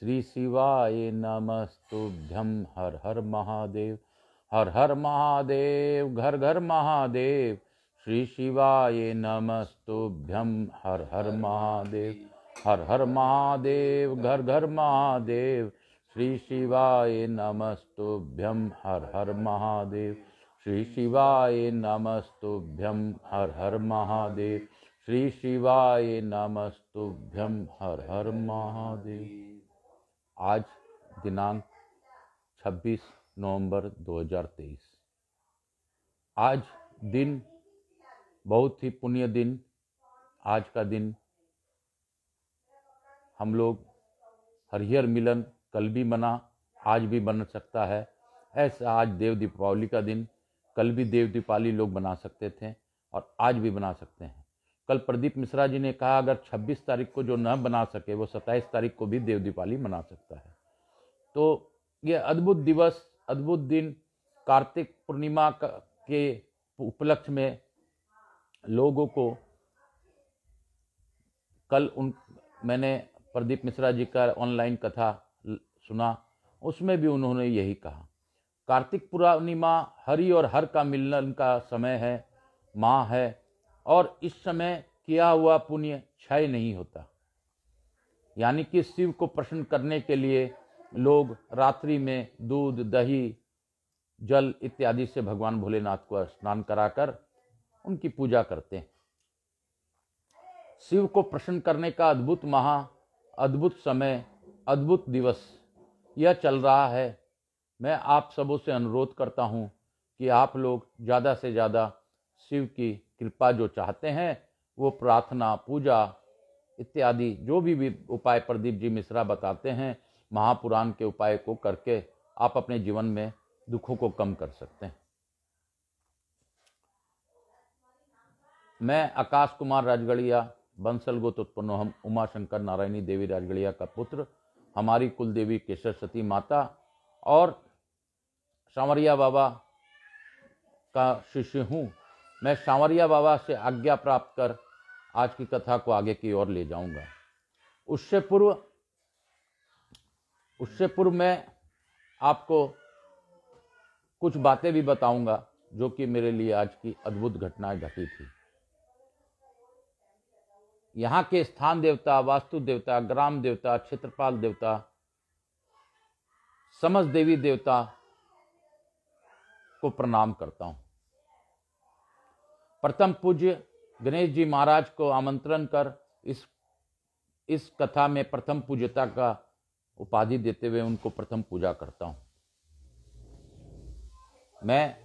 श्री शिवाय नमस्तुभ्यं। हर हर महादेव। हर हर महादेव, घर घर महादेव। श्री शिवाय नमस्तुभ्यं। हर हर महादेव। हर हर महादेव, घर घर महादेव। श्री शिवाय नमस्तुभ्यं। हर हर महादेव। श्री शिवाय नमस्तुभ्यं। हर हर महादेव। श्री शिवाय नमस्तुभ्यं। हर हर महादेव। आज दिनांक 26 नवंबर 2023। आज दिन बहुत ही पुण्य दिन। आज का दिन हम लोग हरिहर मिलन कल भी बना, आज भी बन सकता है। ऐसा आज देव दीपावली का दिन, कल भी देव दीपावली लोग बना सकते थे और आज भी बना सकते हैं। कल प्रदीप मिश्रा जी ने कहा अगर 26 तारीख को जो न बना सके वो 27 तारीख को भी देव दीपावली मना सकता है। तो ये अद्भुत दिवस, अद्भुत दिन, कार्तिक पूर्णिमा के उपलक्ष्य में लोगों को कल मैंने प्रदीप मिश्रा जी का ऑनलाइन कथा सुना, उसमें भी उन्होंने यही कहा। कार्तिक पूर्णिमा हरि और हर का मिलन का समय है, माह है, और इस समय किया हुआ पुण्य क्षय नहीं होता। यानी कि शिव को प्रसन्न करने के लिए लोग रात्रि में दूध, दही, जल इत्यादि से भगवान भोलेनाथ को स्नान कराकर उनकी पूजा करते हैं। शिव को प्रसन्न करने का अद्भुत अद्भुत समय, अद्भुत दिवस यह चल रहा है। मैं आप सबों से अनुरोध करता हूं कि आप लोग ज़्यादा से ज़्यादा शिव की कृपा जो चाहते हैं वो प्रार्थना, पूजा इत्यादि जो भी उपाय प्रदीप जी मिश्रा बताते हैं, महापुराण के उपाय को करके आप अपने जीवन में दुखों को कम कर सकते हैं। मैं आकाश कुमार राजगढ़िया, बंसल गोत्र उत्पन्न हम उमा शंकर नारायणी देवी राजगढ़िया का पुत्र, हमारी कुल देवी केशर सती माता और सांवरिया बाबा का शिष्य हूँ। मैं सांवरिया बाबा से आज्ञा प्राप्त कर आज की कथा को आगे की ओर ले जाऊंगा। उससे पूर्व मैं आपको कुछ बातें भी बताऊंगा जो कि मेरे लिए आज की अद्भुत घटनाएं घटी थी। यहाँ के स्थान देवता, वास्तु देवता, ग्राम देवता, क्षेत्रपाल देवता, समस्त देवी देवता को प्रणाम करता हूँ। प्रथम पूज्य गणेश जी महाराज को आमंत्रण कर इस कथा में प्रथम पूज्यता का उपाधि देते हुए उनको प्रथम पूजा करता हूँ। मैं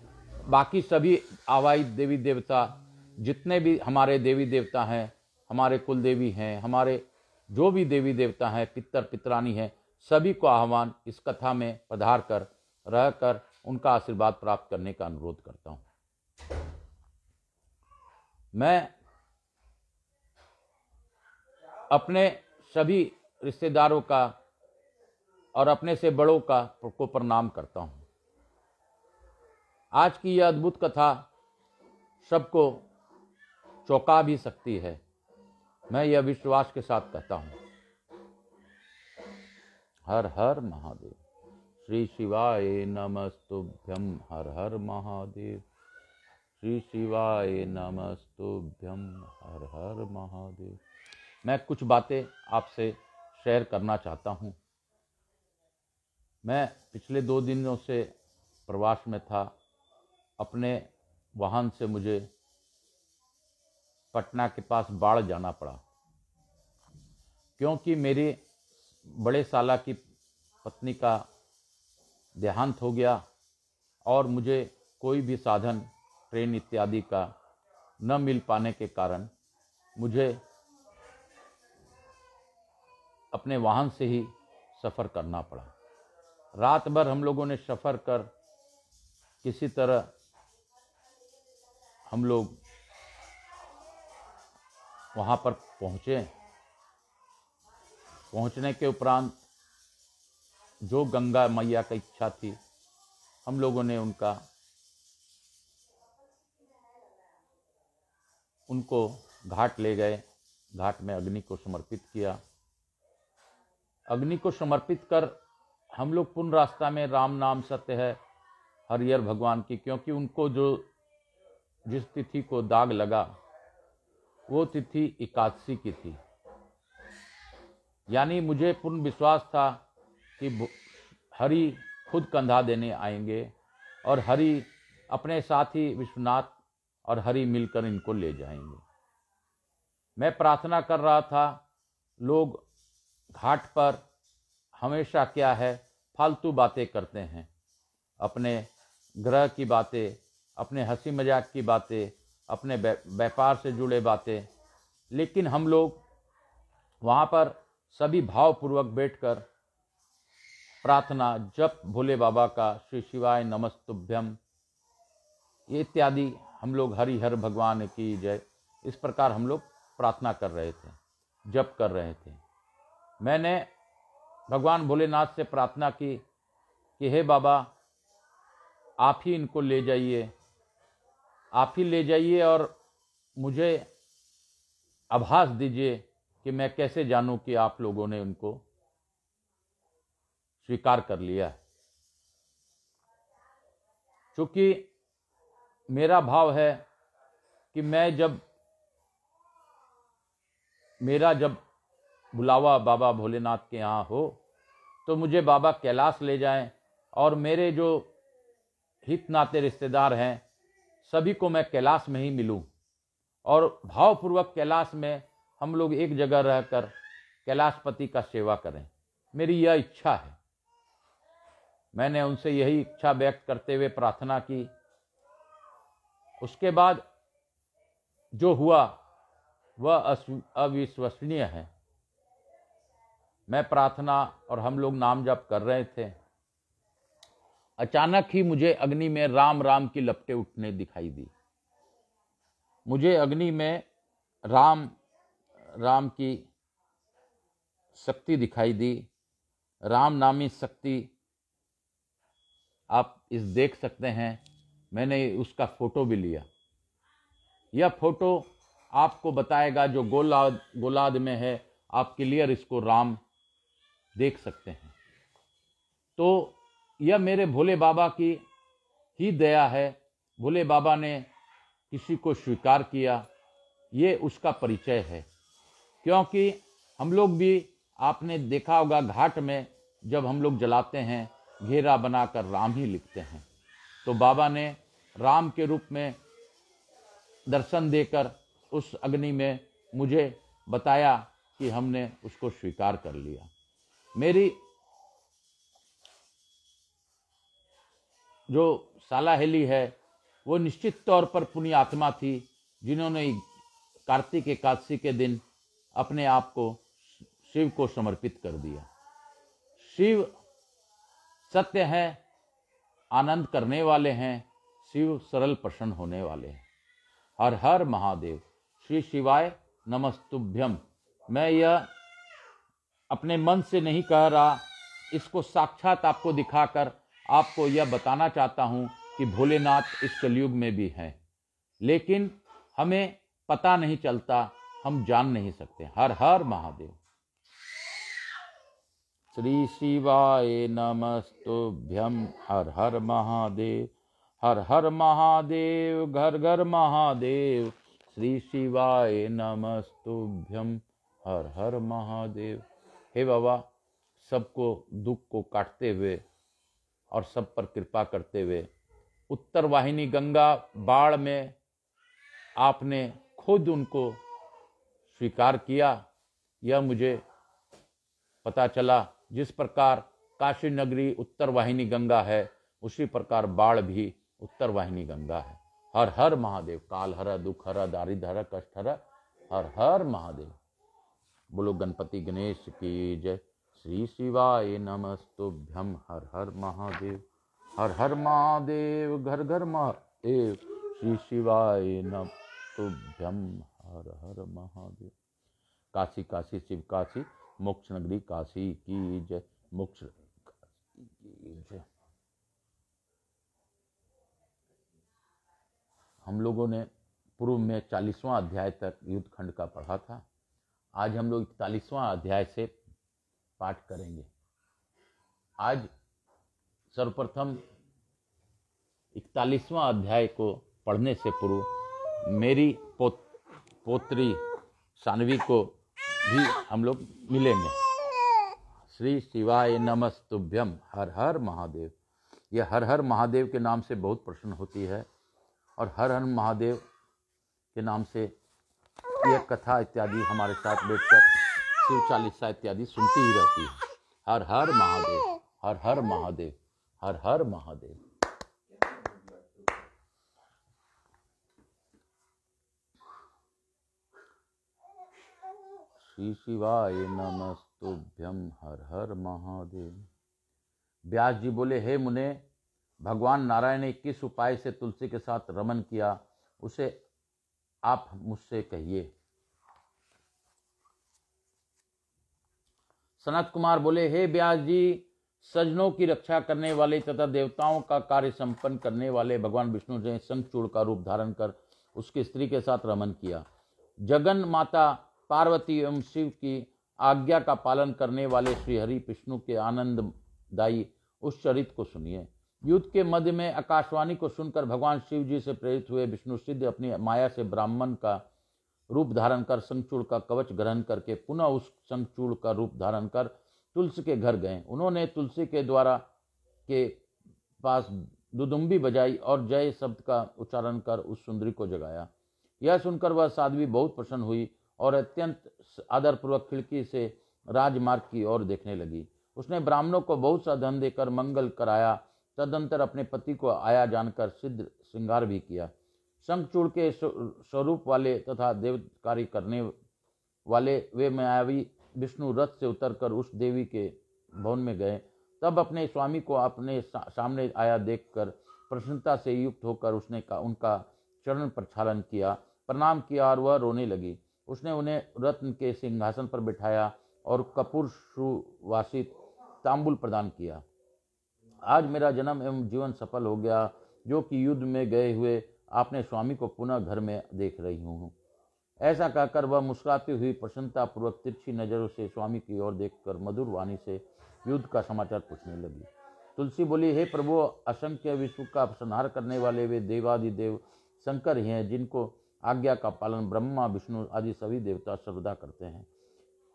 बाकी सभी आवाहित देवी देवता, जितने भी हमारे देवी देवता हैं, हमारे कुल देवी हैं, हमारे जो भी देवी देवता हैं, पितर पितरानी हैं, सभी को आह्वान इस कथा में पधार कर रहकर उनका आशीर्वाद प्राप्त करने का अनुरोध करता हूँ। मैं अपने सभी रिश्तेदारों का और अपने से बड़ों को प्रणाम करता हूँ। आज की यह अद्भुत कथा सबको चौंका भी सकती है, मैं यह विश्वास के साथ कहता हूँ। हर हर महादेव। श्री शिवाय नमस्तुभ्यं। हर हर महादेव। श्री शिवाय नमस्तुभ्यं। हर हर महादेव। मैं कुछ बातें आपसे शेयर करना चाहता हूँ। मैं पिछले 2 दिनों से प्रवास में था। अपने वाहन से मुझे पटना के पास बाढ़ जाना पड़ा, क्योंकि मेरी बड़े साला की पत्नी का देहांत हो गया और मुझे कोई भी साधन ट्रेन इत्यादि का न मिल पाने के कारण मुझे अपने वाहन से ही सफ़र करना पड़ा। रात भर हम लोगों ने सफ़र कर किसी तरह हम लोग वहाँ पर पहुँचे। पहुँचने के उपरांत जो गंगा मैया की इच्छा थी, हम लोगों ने उनको घाट ले गए, घाट में अग्नि को समर्पित किया। अग्नि को समर्पित कर हम लोग पूर्ण रास्ता में राम नाम सत्य है हरिहर भगवान की, क्योंकि उनको जिस तिथि को दाग लगा वो तिथि एकादशी की थी। यानी मुझे पूर्ण विश्वास था कि हरि खुद कंधा देने आएंगे और हरि अपने साथी विश्वनाथ और हरि मिलकर इनको ले जाएंगे। मैं प्रार्थना कर रहा था। लोग घाट पर हमेशा क्या है, फालतू बातें करते हैं, अपने ग्रह की बातें, अपने हंसी मजाक की बातें, अपने व्यापार से जुड़े बातें। लेकिन हम लोग वहाँ पर सभी भावपूर्वक बैठकर प्रार्थना जप भोले बाबा का, श्री शिवाय नमस्तुभ्यम इत्यादि हम लोग हरिहर भगवान की जय, इस प्रकार हम लोग प्रार्थना कर रहे थे, जप कर रहे थे। मैंने भगवान भोलेनाथ से प्रार्थना की कि हे बाबा, आप ही इनको ले जाइए, आप ही ले जाइए और मुझे आभास दीजिए कि मैं कैसे जानूं कि आप लोगों ने उनको स्वीकार कर लिया है। क्योंकि मेरा भाव है कि मेरा जब बुलावा बाबा भोलेनाथ के यहाँ हो तो मुझे बाबा कैलाश ले जाएं और मेरे जो हित नाते रिश्तेदार हैं सभी को मैं कैलाश में ही मिलूं और भावपूर्वक कैलाश में हम लोग एक जगह रहकर कैलाशपति का सेवा करें। मेरी यह इच्छा है। मैंने उनसे यही इच्छा व्यक्त करते हुए प्रार्थना की। उसके बाद जो हुआ वह अविश्वसनीय है। मैं प्रार्थना और हम लोग नाम जप कर रहे थे, अचानक ही मुझे अग्नि में राम राम की लपटें उठने दिखाई दी। मुझे अग्नि में राम राम की शक्ति दिखाई दी। राम नामी शक्ति आप इस देख सकते हैं। मैंने उसका फोटो भी लिया। यह फोटो आपको बताएगा, जो गोलाद में है, आप क्लियर इसको राम देख सकते हैं। तो यह मेरे भोले बाबा की ही दया है। भोले बाबा ने किसी को स्वीकार किया, ये उसका परिचय है। क्योंकि हम लोग भी, आपने देखा होगा घाट में जब हम लोग जलाते हैं घेरा बनाकर राम ही लिखते हैं। तो बाबा ने राम के रूप में दर्शन देकर उस अग्नि में मुझे बताया कि हमने उसको स्वीकार कर लिया। मेरी जो सालाहेली है वो निश्चित तौर पर पुण्य आत्मा थी, जिन्होंने कार्तिक एकादशी के दिन अपने आप को शिव को समर्पित कर दिया। शिव सत्य है, आनंद करने वाले हैं। शिव सरल प्रसन्न होने वाले हैं। हर हर महादेव, श्री शिवाय नमस्तुभ्यम। मैं यह अपने मन से नहीं कह रहा, इसको साक्षात आपको दिखाकर आपको यह बताना चाहता हूँ कि भोलेनाथ इस कलयुग में भी हैं, लेकिन हमें पता नहीं चलता, हम जान नहीं सकते। हर हर महादेव। श्री शिवाय नमस्तुभ्यम। हर हर महादेव, हर हर महादेव, घर घर महादेव। श्री शिवाय नमस्तुभ्यम। हर हर महादेव। हे बाबा, सबको दुख को काटते हुए और सब पर कृपा करते हुए, उत्तर वाहिनी गंगा बाढ़ में आपने खुद उनको स्वीकार किया। यह मुझे पता चला। जिस प्रकार काशी नगरी उत्तर वाहिनी गंगा है, उसी प्रकार बाढ़ भी उत्तर वाहिनी गंगा है। हर हर महादेव। काल हर, दुख हर, दारिद्र हर, कष्ट हर। हर हर महादेव। बोलो गणपति गणेश की जय। श्री शिवाय नमस्तुभ्यम। हर हर महादेव। हर हर महादेव, घर घर महादेव। श्री शिवाय नमस्तुभ्यम। हर हर महादेव। काशी काशी शिव काशी, मोक्ष नगरी काशी की जय। मोक्ष काशी की जय। हम लोगों ने पूर्व में 40वां अध्याय तक युद्ध खंड का पढ़ा था। आज हम लोग 41वां अध्याय से पाठ करेंगे। आज सर्वप्रथम 41वां अध्याय को पढ़ने से पूर्व मेरी पोत्री सानवी को भी हम लोग मिलेंगे। श्री शिवाय नमस्तुभ्यम, हर हर महादेव। यह हर हर महादेव के नाम से बहुत प्रसन्न होती है और हर हर महादेव के नाम से यह कथा इत्यादि हमारे साथ बैठकर शिव चालीसा इत्यादि सुनती ही रहती है। हर हर महादेव, हर हर महादेव, हर हर महादेव। श्री शिवाय नमस्तुभ्यम, हर हर महादेव। व्यास जी बोले, हे मुने, भगवान नारायण ने किस उपाय से तुलसी के साथ रमन किया, उसे आप मुझसे कहिए। सनत कुमार बोले, हे व्यास जी, सज्जनों की रक्षा करने वाले तथा देवताओं का कार्य संपन्न करने वाले भगवान विष्णु ने शंखचूड़ का रूप धारण कर उसकी स्त्री के साथ रमन किया। जगन माता पार्वती एवं शिव की आज्ञा का पालन करने वाले श्री हरि विष्णु के आनंददायी उस चरित्र को सुनिए। युद्ध के मध्य में आकाशवाणी को सुनकर भगवान शिव जी से प्रेरित हुए विष्णु सिद्ध अपनी माया से ब्राह्मण का रूप धारण कर शंखचूड़ का कवच ग्रहण करके पुनः उस शंखचूड़ का रूप धारण कर तुलसी के घर गए। उन्होंने तुलसी के द्वारा के पास दुदुम्बी बजाई और जय शब्द का उच्चारण कर उस सुंदरी को जगाया। यह सुनकर वह साध्वी बहुत प्रसन्न हुई और अत्यंत आदरपूर्वक खिड़की से राजमार्ग की ओर देखने लगी। उसने ब्राह्मणों को बहुत सा धन देकर मंगल कराया। तदंतर अपने पति को आया जानकर सिद्ध श्रृंगार भी किया। शंखचूड़ के स्वरूप वाले तथा देवकारी करने वाले वे मायावी विष्णु रथ से उतरकर उस देवी के भवन में गए। तब अपने स्वामी को अपने सामने आया देखकर प्रसन्नता से युक्त होकर उसने उनका चरण प्रक्षालन किया, प्रणाम किया और वह रोने लगी। उसने उन्हें रत्न के सिंहासन पर बिठाया और कपूर सुवासित तांबुल प्रदान किया। आज मेरा जन्म एवं जीवन सफल हो गया, जो कि युद्ध में गए हुए आपने स्वामी को पुनः घर में देख रही हूँ। ऐसा कहकर वह मुस्कुराती हुई प्रसन्नता पूर्वक तिरछी नजरों से स्वामी की ओर देखकर मधुर वाणी से युद्ध का समाचार पूछने लगी। तुलसी बोली, हे प्रभु, असंख्य विश्व का संहार करने वाले वे देवादिदेव शंकर ही हैं, जिनको आज्ञा का पालन ब्रह्मा विष्णु आदि सभी देवता सर्वदा करते हैं।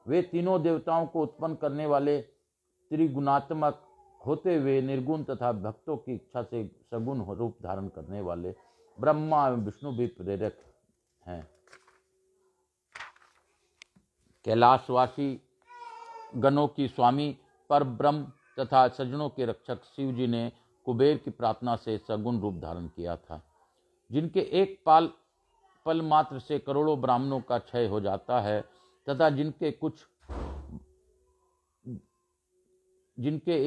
वे तीनों देवताओं को उत्पन्न करने वाले त्रिगुणात्मक होते हुए निर्गुण तथा भक्तों की इच्छा से सगुण रूप धारण करने वाले ब्रह्मा एवं विष्णु भी प्रेरक हैं। कैलाशवासी गणों की स्वामी पर ब्रह्म तथा सज्जनों के रक्षक शिव जी ने कुबेर की प्रार्थना से सगुण रूप धारण किया था, जिनके एक पल मात्र से करोड़ों ब्राह्मणों का क्षय हो जाता है तथा जिनके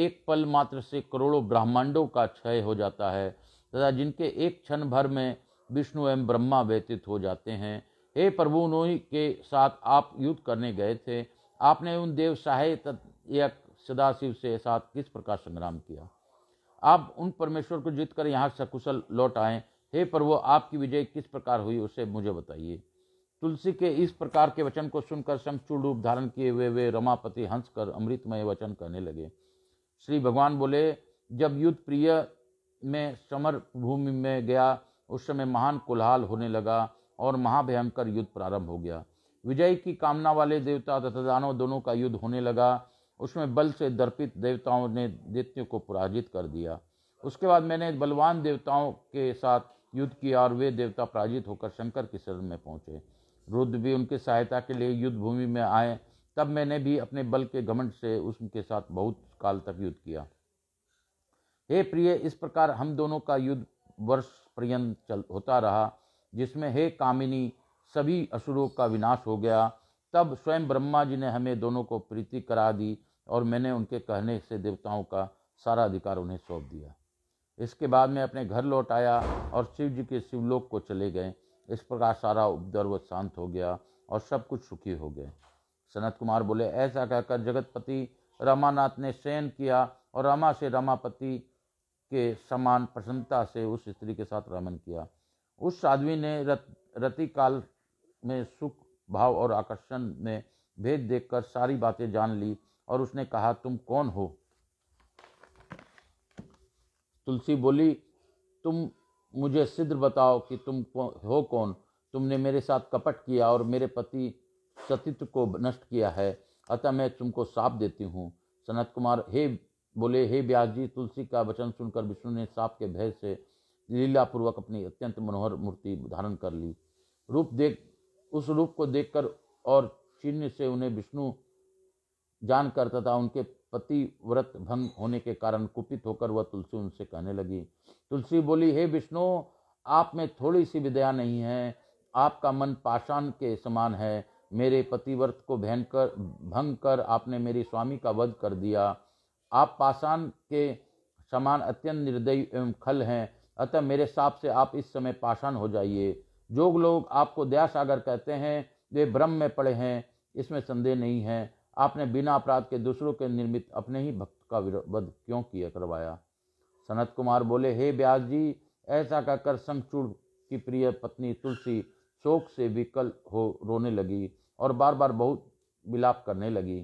एक पल मात्र से करोड़ों ब्रह्मांडों का क्षय हो जाता है तथा जिनके एक क्षण भर में विष्णु एवं ब्रह्मा व्यतीत हो जाते हैं। हे प्रभु, उन्हीं के साथ आप युद्ध करने गए थे। आपने उन देव सहायक सदाशिव से साथ किस प्रकार संग्राम किया? आप उन परमेश्वर को जीतकर यहाँ सकुशल लौट आए। हे प्रभु, आपकी विजय किस प्रकार हुई, उसे मुझे बताइए। तुलसी के इस प्रकार के वचन को सुनकर शंखचूड़ रूप धारण किए हुए वे रमापति हंस कर अमृतमय वचन कहने लगे। श्री भगवान बोले, जब युद्ध प्रिय में समर भूमि में गया, उस समय महान कोलाहल होने लगा और महाभयंकर युद्ध प्रारंभ हो गया। विजय की कामना वाले देवता तथा दानव दोनों का युद्ध होने लगा। उसमें बल से दर्पित देवताओं ने दैत्यों को पराजित कर दिया। उसके बाद मैंने बलवान देवताओं के साथ युद्ध किया और वे देवता पराजित होकर शंकर की शरण में पहुंचे। रुद्र भी उनकी सहायता के लिए युद्ध भूमि में आए। तब मैंने भी अपने बल के घमंड से उनके साथ बहुत काल तक युद्ध किया। हे प्रिय, इस प्रकार हम दोनों का युद्ध वर्ष पर्यंत होता रहा, जिसमें हे कामिनी सभी असुरों का विनाश हो गया। तब स्वयं ब्रह्मा जी ने हमें दोनों को प्रीति करा दी और मैंने उनके कहने से देवताओं का सारा अधिकार उन्हें सौंप दिया। इसके बाद मैं अपने घर लौट आया और शिव जी के शिवलोक को चले गए। इस प्रकार सारा उपद्रव शांत हो गया और सब कुछ सुखी हो गए। सनत कुमार बोले, ऐसा कहकर जगतपति रमानाथ ने शयन किया और रमा से रमापति के समान प्रसन्नता से उस स्त्री के साथ रमन किया। उस साध्वी ने रति काल में सुख भाव और आकर्षण में भेद देखकर सारी बातें जान ली और उसने कहा, तुम कौन हो? तुलसी बोली, तुम मुझे सिद्ध बताओ कि तुम हो कौन। तुमने मेरे साथ कपट किया और मेरे पति सतीत्व को नष्ट किया है, अतः मैं तुमको शाप देती हूँ। सनत कुमार बोले, हे व्यास जी, तुलसी का वचन सुनकर विष्णु ने शाप के भय से लीलापूर्वक अपनी अत्यंत मनोहर मूर्ति धारण कर ली। उस रूप को देखकर और चिन्ह से उन्हें विष्णु जानकर तथा उनके पति व्रत भंग होने के कारण कुपित होकर वह तुलसी उनसे कहने लगी। तुलसी बोली, हे विष्णु, आप में थोड़ी सी भी दया नहीं है। आपका मन पाषाण के समान है। मेरे पतिव्रत को भंग कर आपने मेरे स्वामी का वध कर दिया। आप पाषाण के समान अत्यंत निर्दयी एवं खल हैं, अतः मेरे शाप से आप इस समय पाषाण हो जाइए। जो लोग आपको दयासागर कहते हैं वे भ्रम में पड़े हैं, इसमें संदेह नहीं है। आपने बिना अपराध के दूसरों के निर्मित अपने ही भक्त का वध क्यों करवाया? सनत कुमार बोले, हे व्यास जी, ऐसा कहकर शंखचूड़ की प्रिय पत्नी तुलसी शोक से विकल हो रोने लगी और बार बार बहुत विलाप करने लगी।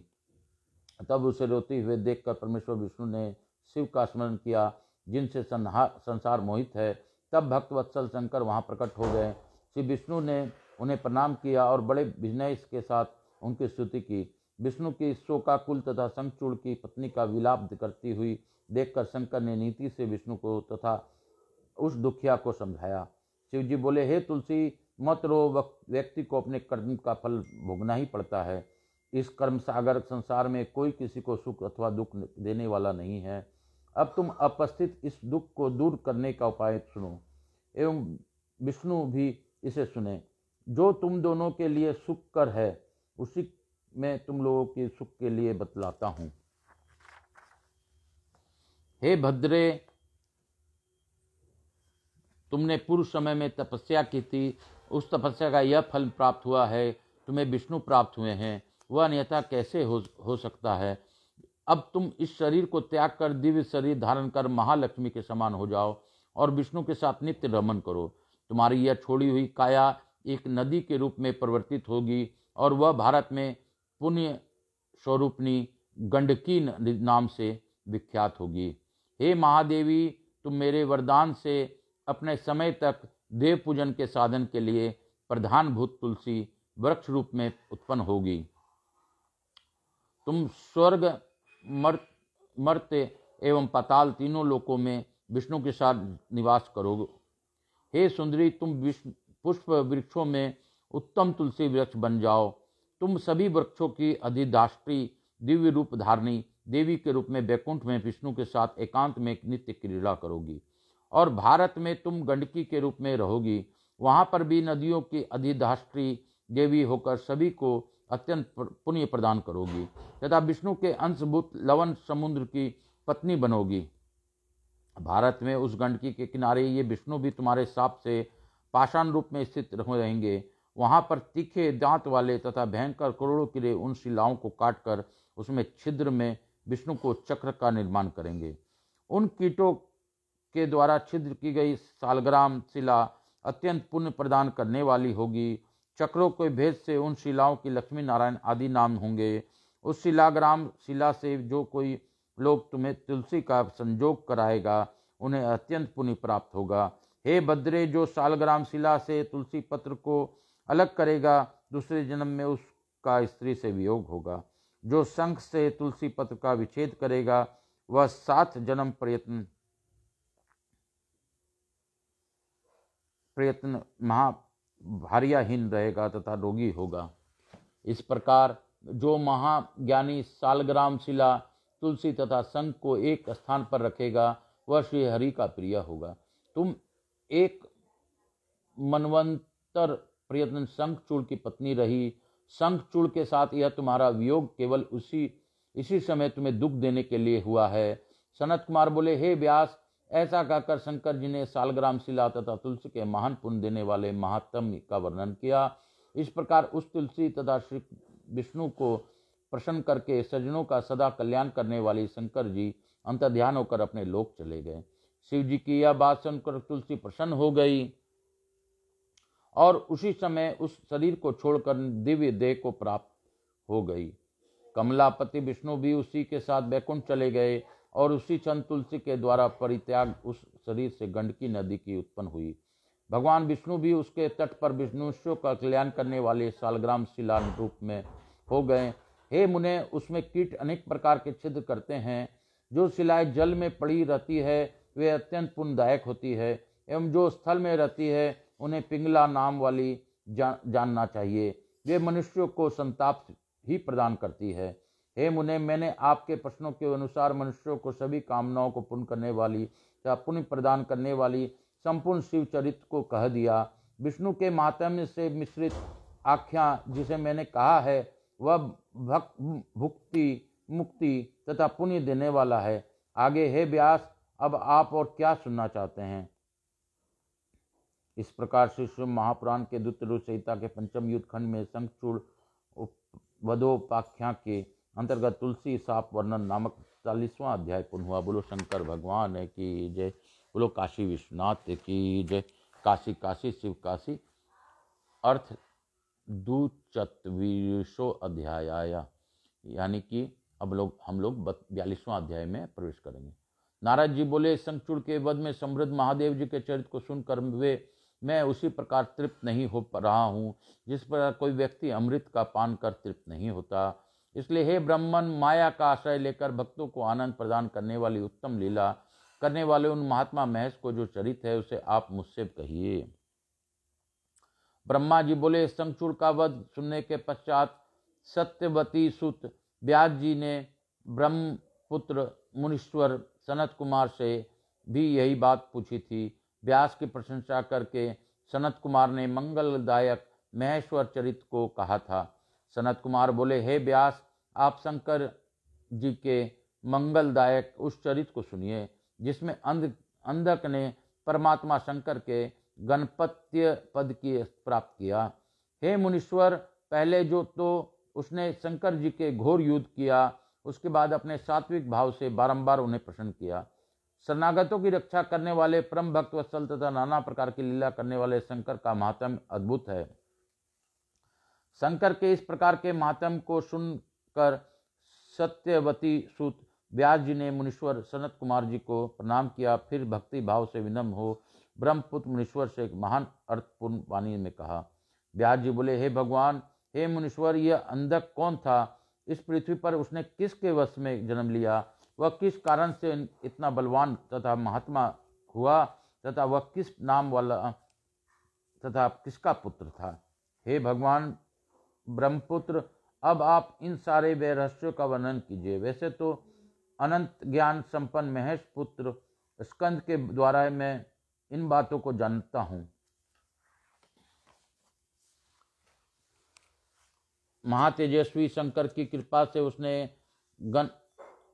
तब उसे रोती हुए देखकर परमेश्वर विष्णु ने शिव का स्मरण किया, जिनसे संसार मोहित है। तब भक्तवत्सल शंकर वहां प्रकट हो गए। श्री विष्णु ने उन्हें प्रणाम किया और बड़े विनय के साथ उनकी स्तुति की। विष्णु की शोकाकुल तथा शंखचूड़ की पत्नी का विलाप करती हुई देखकर शंकर ने नीति से विष्णु को तथा उस दुखिया को समझाया। शिव जी बोले, हे तुलसी, मत रो, व्यक्ति को अपने कर्म का फल भोगना ही पड़ता है। इस कर्म सागर संसार में कोई किसी को सुख अथवा दुख देने वाला नहीं है। अब तुम उपस्थित इस दुख को दूर करने का उपाय सुनो, एवं विष्णु भी इसे सुने। जो तुम दोनों के लिए सुख कर है, उसी मैं तुम लोगों के सुख के लिए बतलाता हूँ। हे भद्रे, तुमने पूर्व समय में तपस्या की थी, उस तपस्या का यह फल प्राप्त हुआ है। तुम्हें विष्णु प्राप्त हुए हैं, वह अन्यथा कैसे हो सकता है? अब तुम इस शरीर को त्याग कर दिव्य शरीर धारण कर महालक्ष्मी के समान हो जाओ और विष्णु के साथ नित्य रमन करो। तुम्हारी यह छोड़ी हुई काया एक नदी के रूप में परिवर्तित होगी और वह भारत में पुण्य स्वरूपनी गंडकी नाम से विख्यात होगी। हे महादेवी, तुम मेरे वरदान से अपने समय तक देव पूजन के साधन के लिए प्रधानभूत तुलसी वृक्ष रूप में उत्पन्न होगी। तुम स्वर्ग, मर्त्य एवं पाताल तीनों लोकों में विष्णु के साथ निवास करोगे। हे सुंदरी, तुम पुष्प वृक्षों में उत्तम तुलसी वृक्ष बन जाओ। तुम सभी वृक्षों की अधिष्ठात्री दिव्य रूप धारणी देवी के रूप में वैकुंठ में विष्णु के साथ एकांत में नित्य क्रीड़ा करोगी और भारत में तुम गंडकी के रूप में रहोगी। वहां पर भी नदियों की अधिष्ठात्री देवी होकर सभी को अत्यंत पुण्य प्रदान करोगी तथा विष्णु के अंशभूत लवण समुद्र की पत्नी बनोगी। भारत में उस गंडकी के किनारे ये विष्णु भी तुम्हारे शाप से पाषाण रूप में स्थित रहेंगे। वहां पर तीखे दांत वाले तथा भयंकर करोड़ों कीड़े उन शिलाओं को काटकर उसमें छिद्र में विष्णु को चक्र का निर्माण करेंगे। उन कीटों के द्वारा छिद्र की गई सालग्राम शिला अत्यंत पुण्य प्रदान करने वाली होगी। चक्रों के भेद से उन शिलाओं की लक्ष्मी नारायण आदि नाम होंगे। उस शिलाग्राम शिला से जो कोई लोग तुम्हें तुलसी का संजोग कराएगा, उन्हें अत्यंत पुण्य प्राप्त होगा। हे भद्रे, जो सालग्राम शिला से तुलसी पत्र को अलग करेगा, दूसरे जन्म में उसका स्त्री से वियोग होगा। जो शंख से तुलसी पत्र का विच्छेद करेगा, वह 7 जन्म प्रयत्न भार्याहीन रहेगा तथा रोगी होगा। इस प्रकार जो महाज्ञानी सालग्राम शिला, तुलसी तथा शंख को एक स्थान पर रखेगा, वह श्री हरि का प्रिय होगा। तुम एक मनवंतर प्रयत्न शंखचूड़ की पत्नी रही। शंखचूड़ के साथ यह तुम्हारा वियोग केवल इसी समय तुम्हें दुख देने के लिए हुआ है। सनत कुमार बोले, हे व्यास, ऐसा कहकर शंकर जी ने सालग्राम शिला तथा तुलसी के महान पुण्य देने वाले महात्म्य का वर्णन किया। इस प्रकार उस तुलसी तथा श्री विष्णु को प्रसन्न करके सज्जनों का सदा कल्याण करने वाली शंकर जी अंतर्ध्यान होकर अपने लोक चले गए। शिव जी की यह बात सुनकर तुलसी प्रसन्न हो गई और उसी समय उस शरीर को छोड़कर दिव्य देह को प्राप्त हो गई। कमलापति विष्णु भी उसी के साथ बैकुंठ चले गए और उसी क्षण तुलसी के द्वारा परित्याग उस शरीर से गंडकी नदी की उत्पन्न हुई। भगवान विष्णु भी उसके तट पर विष्णुष्यों का कल्याण करने वाले सालग्राम शिला रूप में हो गए। हे मुने, उसमें कीट अनेक प्रकार के छिद्र करते हैं। जो शिलाएं जल में पड़ी रहती है वे अत्यंत पुण्यदायक होती है, एवं जो स्थल में रहती है उन्हें पिंगला नाम वाली जानना चाहिए। वे मनुष्यों को संताप ही प्रदान करती है। हे मुने, मैंने आपके प्रश्नों के अनुसार मनुष्यों को सभी कामनाओं को पूर्ण करने वाली या पुण्य प्रदान करने वाली संपूर्ण शिव चरित्र को कह दिया। विष्णु के महात्म्य से मिश्रित आख्या जिसे मैंने कहा है वह भुक्ति, मुक्ति तथा पुण्य देने वाला है। आगे हे व्यास, अब आप और क्या सुनना चाहते हैं? इस प्रकार से शिव महापुराण के द्वितीय संहिता के पंचम युद्ध खंड में शंखचूड़ वधोपाख्या के अंतर्गत तुलसी साप वर्णन नामक 40वां अध्याय पूर्ण हुआ। बोलो शंकर भगवान की जय। बोलो काशी विश्वनाथ की जय। काशी काशी शिव काशी। अर्थ 42वां अध्याय आया, यानी कि अब हम लोग 42वां अध्याय में प्रवेश करेंगे। नारद जी बोले, शंखचूड़ के वध में समृद्ध महादेव जी के चरित्र को सुनकर मैं उसी प्रकार तृप्त नहीं हो रहा हूँ जिस प्रकार कोई व्यक्ति अमृत का पान कर तृप्त नहीं होता। इसलिए हे ब्राह्मण, माया का आश्रय लेकर भक्तों को आनंद प्रदान करने वाली उत्तम लीला करने वाले उन महात्मा महेश को जो चरित्र है उसे आप मुझसे कहिए। ब्रह्मा जी बोले, शंखचूड़ का वध सुनने के पश्चात सत्यवती सुत व्यास जी ने ब्रह्मपुत्र मुनीश्वर सनत कुमार से भी यही बात पूछी थी। व्यास की प्रशंसा करके सनत कुमार ने मंगलदायक महेश्वर चरित्र को कहा था। सनत कुमार बोले, हे व्यास, आप शंकर जी के मंगलदायक उस चरित्र को सुनिए जिसमें अंधक ने परमात्मा शंकर के गणपत्य पद की प्राप्त किया। हे मुनीश्वर, पहले जो तो उसने शंकर जी के घोर युद्ध किया, उसके बाद अपने सात्विक भाव से बारंबार उन्हें प्रसन्न किया। शरणागतों की रक्षा करने वाले परम भक्त वत्सल तथा नाना प्रकार की लीला करने वाले शंकर का महात्म्य अद्भुत है। शंकर के इस प्रकार के महात्म्य को सुनकर सत्यवती सूत व्यास जी ने मुनीश्वर सनत कुमार जी को प्रणाम किया। फिर भक्ति भाव से विनम्र हो ब्रह्मपुत्र मुनीश्वर से एक महान अर्थपूर्ण वाणी में कहा। व्यास जी बोले, हे भगवान, हे मुनीश्वर, यह अंधक कौन था? इस पृथ्वी पर उसने किसके वश में जन्म लिया? वह किस कारण से इतना बलवान तथा महात्मा हुआ तथा वह किस नाम वाला तथा किसका पुत्र था? हे भगवान ब्रह्मपुत्र, अब आप इन सारे रहस्यों का वर्णन कीजिए। वैसे तो अनंत ज्ञान संपन्न महेश पुत्र स्कंद के द्वारा मैं इन बातों को जानता हूँ। महातेजस्वी शंकर की कृपा से उसने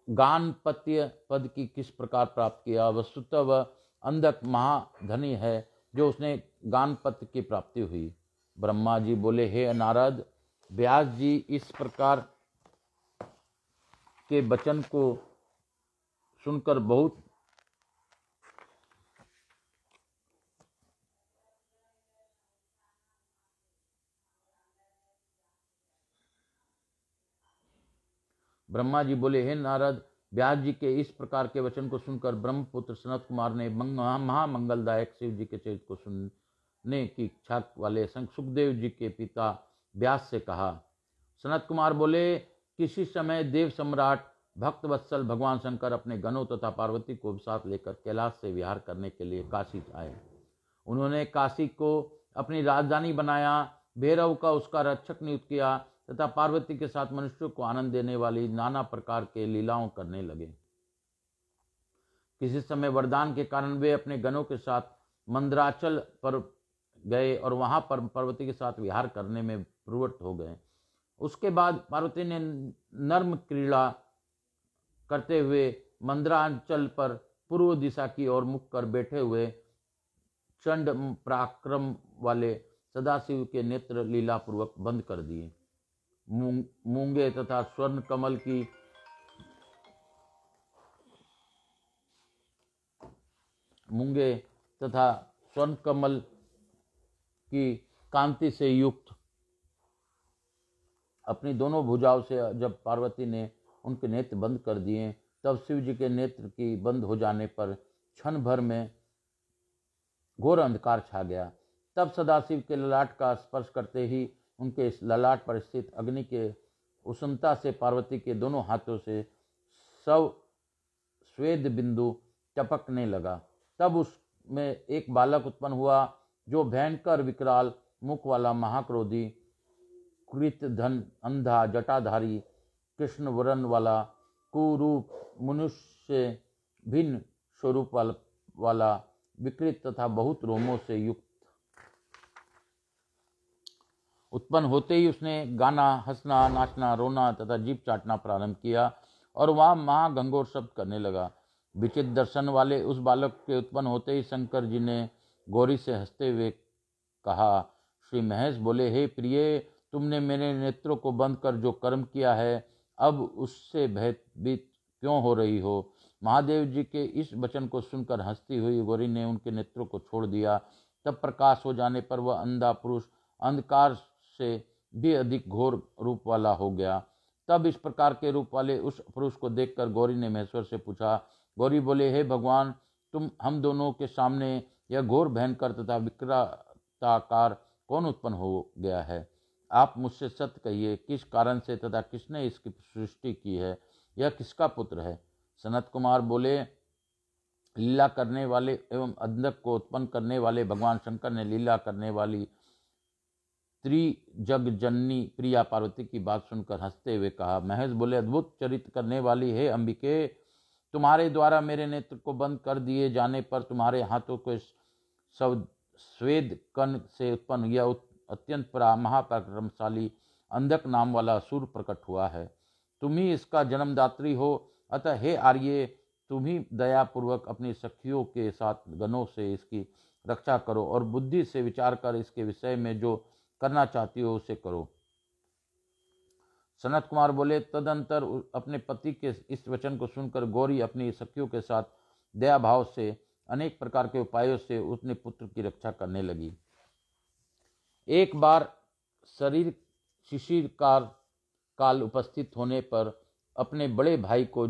गानपत्य पद की किस प्रकार प्राप्त किया? वस्तुतः वह अंधक महाधनी है जो उसने गानपत्य की प्राप्ति हुई। ब्रह्मा जी बोले, हे नारद, व्यास जी इस प्रकार के वचन को सुनकर बहुत ब्रह्मा जी बोले, हे नारद, व्यास जी के इस प्रकार के वचन को सुनकर ब्रह्मपुत्र सनत कुमार ने महामंगलदायक शिव जी के चरित्र को सुनने की इच्छा वाले सुखदेव जी के पिता व्यास से कहा। सनत कुमार बोले, किसी समय देव सम्राट भक्त वत्सल भगवान शंकर अपने गणों तथा पार्वती को साथ लेकर कैलाश से विहार करने के लिए काशी आए। उन्होंने काशी को अपनी राजधानी बनाया, भैरव का उसका रक्षक नियुक्त किया तथा पार्वती के साथ मनुष्यों को आनंद देने वाली नाना प्रकार के लीलाओं करने लगे। किसी समय वरदान के कारण वे अपने गणों के साथ मंदराचल पर गए और वहां पर पार्वती के साथ विहार करने में प्रवृत्त हो गए। उसके बाद पार्वती ने नर्म क्रीड़ा करते हुए मंदराचल पर पूर्व दिशा की ओर मुख कर बैठे हुए चंड पराक्रम वाले सदाशिव के नेत्र लीला पूर्वक बंद कर दिए। मूंगे तथा स्वर्ण कमल की कांति से युक्त अपनी दोनों भुजाओं से जब पार्वती ने उनके नेत्र बंद कर दिए, तब शिव जी के नेत्र की बंद हो जाने पर क्षण भर में घोर अंधकार छा गया। तब सदाशिव के ललाट का स्पर्श करते ही उनके इस ललाट पर स्थित अग्नि के उष्णता से पार्वती के दोनों हाथों से स्वेद बिंदु टपकने लगा। तब उसमें एक बालक उत्पन्न हुआ जो भयंकर विकराल मुख वाला, महाक्रोधी, कृत धन, अंधा, जटाधारी, कृष्ण वर्ण वाला, कुरूप, मनुष्य भिन्न स्वरूप वाला, विकृत तथा बहुत रोमों से युक्त उत्पन्न होते ही उसने गाना, हंसना, नाचना, रोना तथा जीभ चाटना प्रारंभ किया और वहाँ महागंगोर शब्द करने लगा। विचित्र दर्शन वाले उस बालक के उत्पन्न होते ही शंकर जी ने गौरी से हंसते हुए कहा। श्री महेश बोले, हे प्रिय, तुमने मेरे नेत्रों को बंद कर जो कर्म किया है, अब उससे भयभीत क्यों हो रही हो? महादेव जी के इस वचन को सुनकर हंसती हुई गौरी ने उनके नेत्रों को छोड़ दिया। तब प्रकाश हो जाने पर वह अंधा पुरुष अंधकार से भी अधिक घोर रूप वाला हो गया। तब इस प्रकार के रूप वाले उस पुरुष को देखकर गौरी ने महेश्वर से पूछा। गौरी बोले, हे भगवान, तुम हम दोनों के सामने यह घोर भयंकर तथा विकराताकार कौन उत्पन्न हो गया है? आप मुझसे सत्य कहिए, किस कारण से तथा किसने इसकी सृष्टि की है? यह किसका पुत्र है? सनत कुमार बोले, लीला करने वाले एवं अंधक को उत्पन्न करने वाले भगवान शंकर ने लीला करने वाली त्रिजग जननी प्रिया पार्वती की बात सुनकर हंसते हुए कहा। महेश बोले, अद्भुत चरित्र करने वाली हे अंबिके, तुम्हारे द्वारा मेरे नेत्र को बंद कर दिए जाने पर तुम्हारे हाथों के स्वेद कण से उत्पन्न यह अत्यंत महापराक्रमशाली अंधक नाम वाला असुर प्रकट हुआ है। तुम ही इसका जन्मदात्री हो, अतः हे आर्ये, तुम ही दयापूर्वक अपनी सखियों के साथ गणों से इसकी रक्षा करो और बुद्धि से विचार कर इसके विषय में जो करना चाहती हो उसे करो। सनत कुमार बोले, तदंतर अपने पति के इस वचन को सुनकर गौरी अपनी सखियों के साथ दया भाव से अनेक प्रकार के उपायों से उसने पुत्र की रक्षा करने लगी। एक बार शरीर शिशिर काल उपस्थित होने पर अपने बड़े भाई को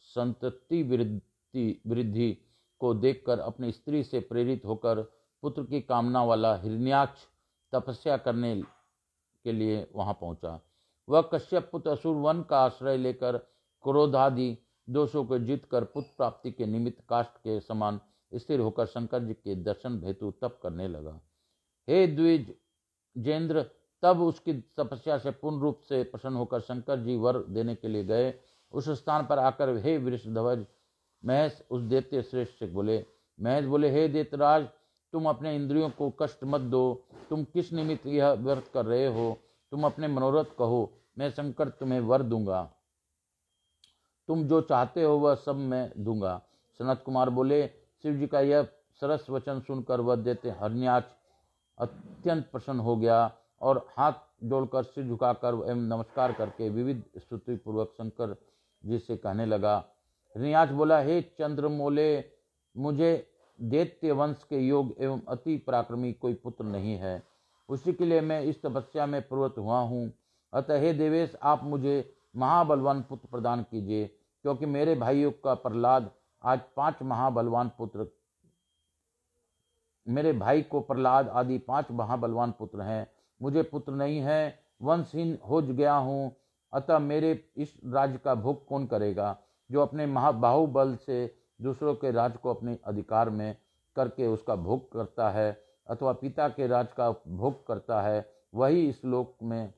संतति वृद्धि को देखकर अपनी स्त्री से प्रेरित होकर पुत्र की कामना वाला हिरण्याक्ष तपस्या करने के लिए वहां पहुंचा। वह कश्यप पुत्र असुर वन का आश्रय लेकर क्रोधादि दोषों को जीतकर पुत्र प्राप्ति के निमित्त काष्ठ के समान स्थिर होकर शंकर जी के दर्शन हेतु तप करने लगा। हे द्विज जेंद्र, तब उसकी तपस्या से पूर्ण रूप से प्रसन्न होकर शंकर जी वर देने के लिए गए। उस स्थान पर आकर हे वृषध्वज महेश उस दैत्य श्रेष्ठ से बोले। महेश बोले, हे दैत्यराज, तुम अपने इंद्रियों को कष्ट मत दो। तुम किस निमित्त यह व्रत कर रहे हो? तुम अपने मनोरथ कहो, मैं शंकर तुम्हें वर दूंगा। तुम जो चाहते हो वह सब मैं दूंगा। सनत कुमार बोले, शिव जी का यह सरस वचन सुनकर वह दैत्य हिरण्याक्ष अत्यंत प्रसन्न हो गया और हाथ जोड़कर सिर झुकाकर एवं नमस्कार करके विविध स्तुति पूर्वक शंकर जी से कहने लगा। हिरण्याक्ष बोला, हे चंद्रमौले, मुझे दैत्य वंश के योग एवं अति पराक्रमी कोई पुत्र नहीं है, उसी के लिए मैं इस तपस्या में प्रवृत्त हुआ हूँ। अतः हे देवेश, आप मुझे महाबलवान पुत्र प्रदान कीजिए, क्योंकि मेरे भाइयों का प्रहलाद आज 5 महाबलवान पुत्र, मेरे भाई को प्रहलाद आदि 5 महाबलवान पुत्र हैं। मुझे पुत्र नहीं है, वंशहीन हो गया हूँ। अतः मेरे इस राज्य का भोग कौन करेगा? जो अपने बाहुबल से दूसरों के राज को अपने अधिकार में करके उसका भोग करता है अथवा पिता के राज का भोग करता है, वही इस लोक में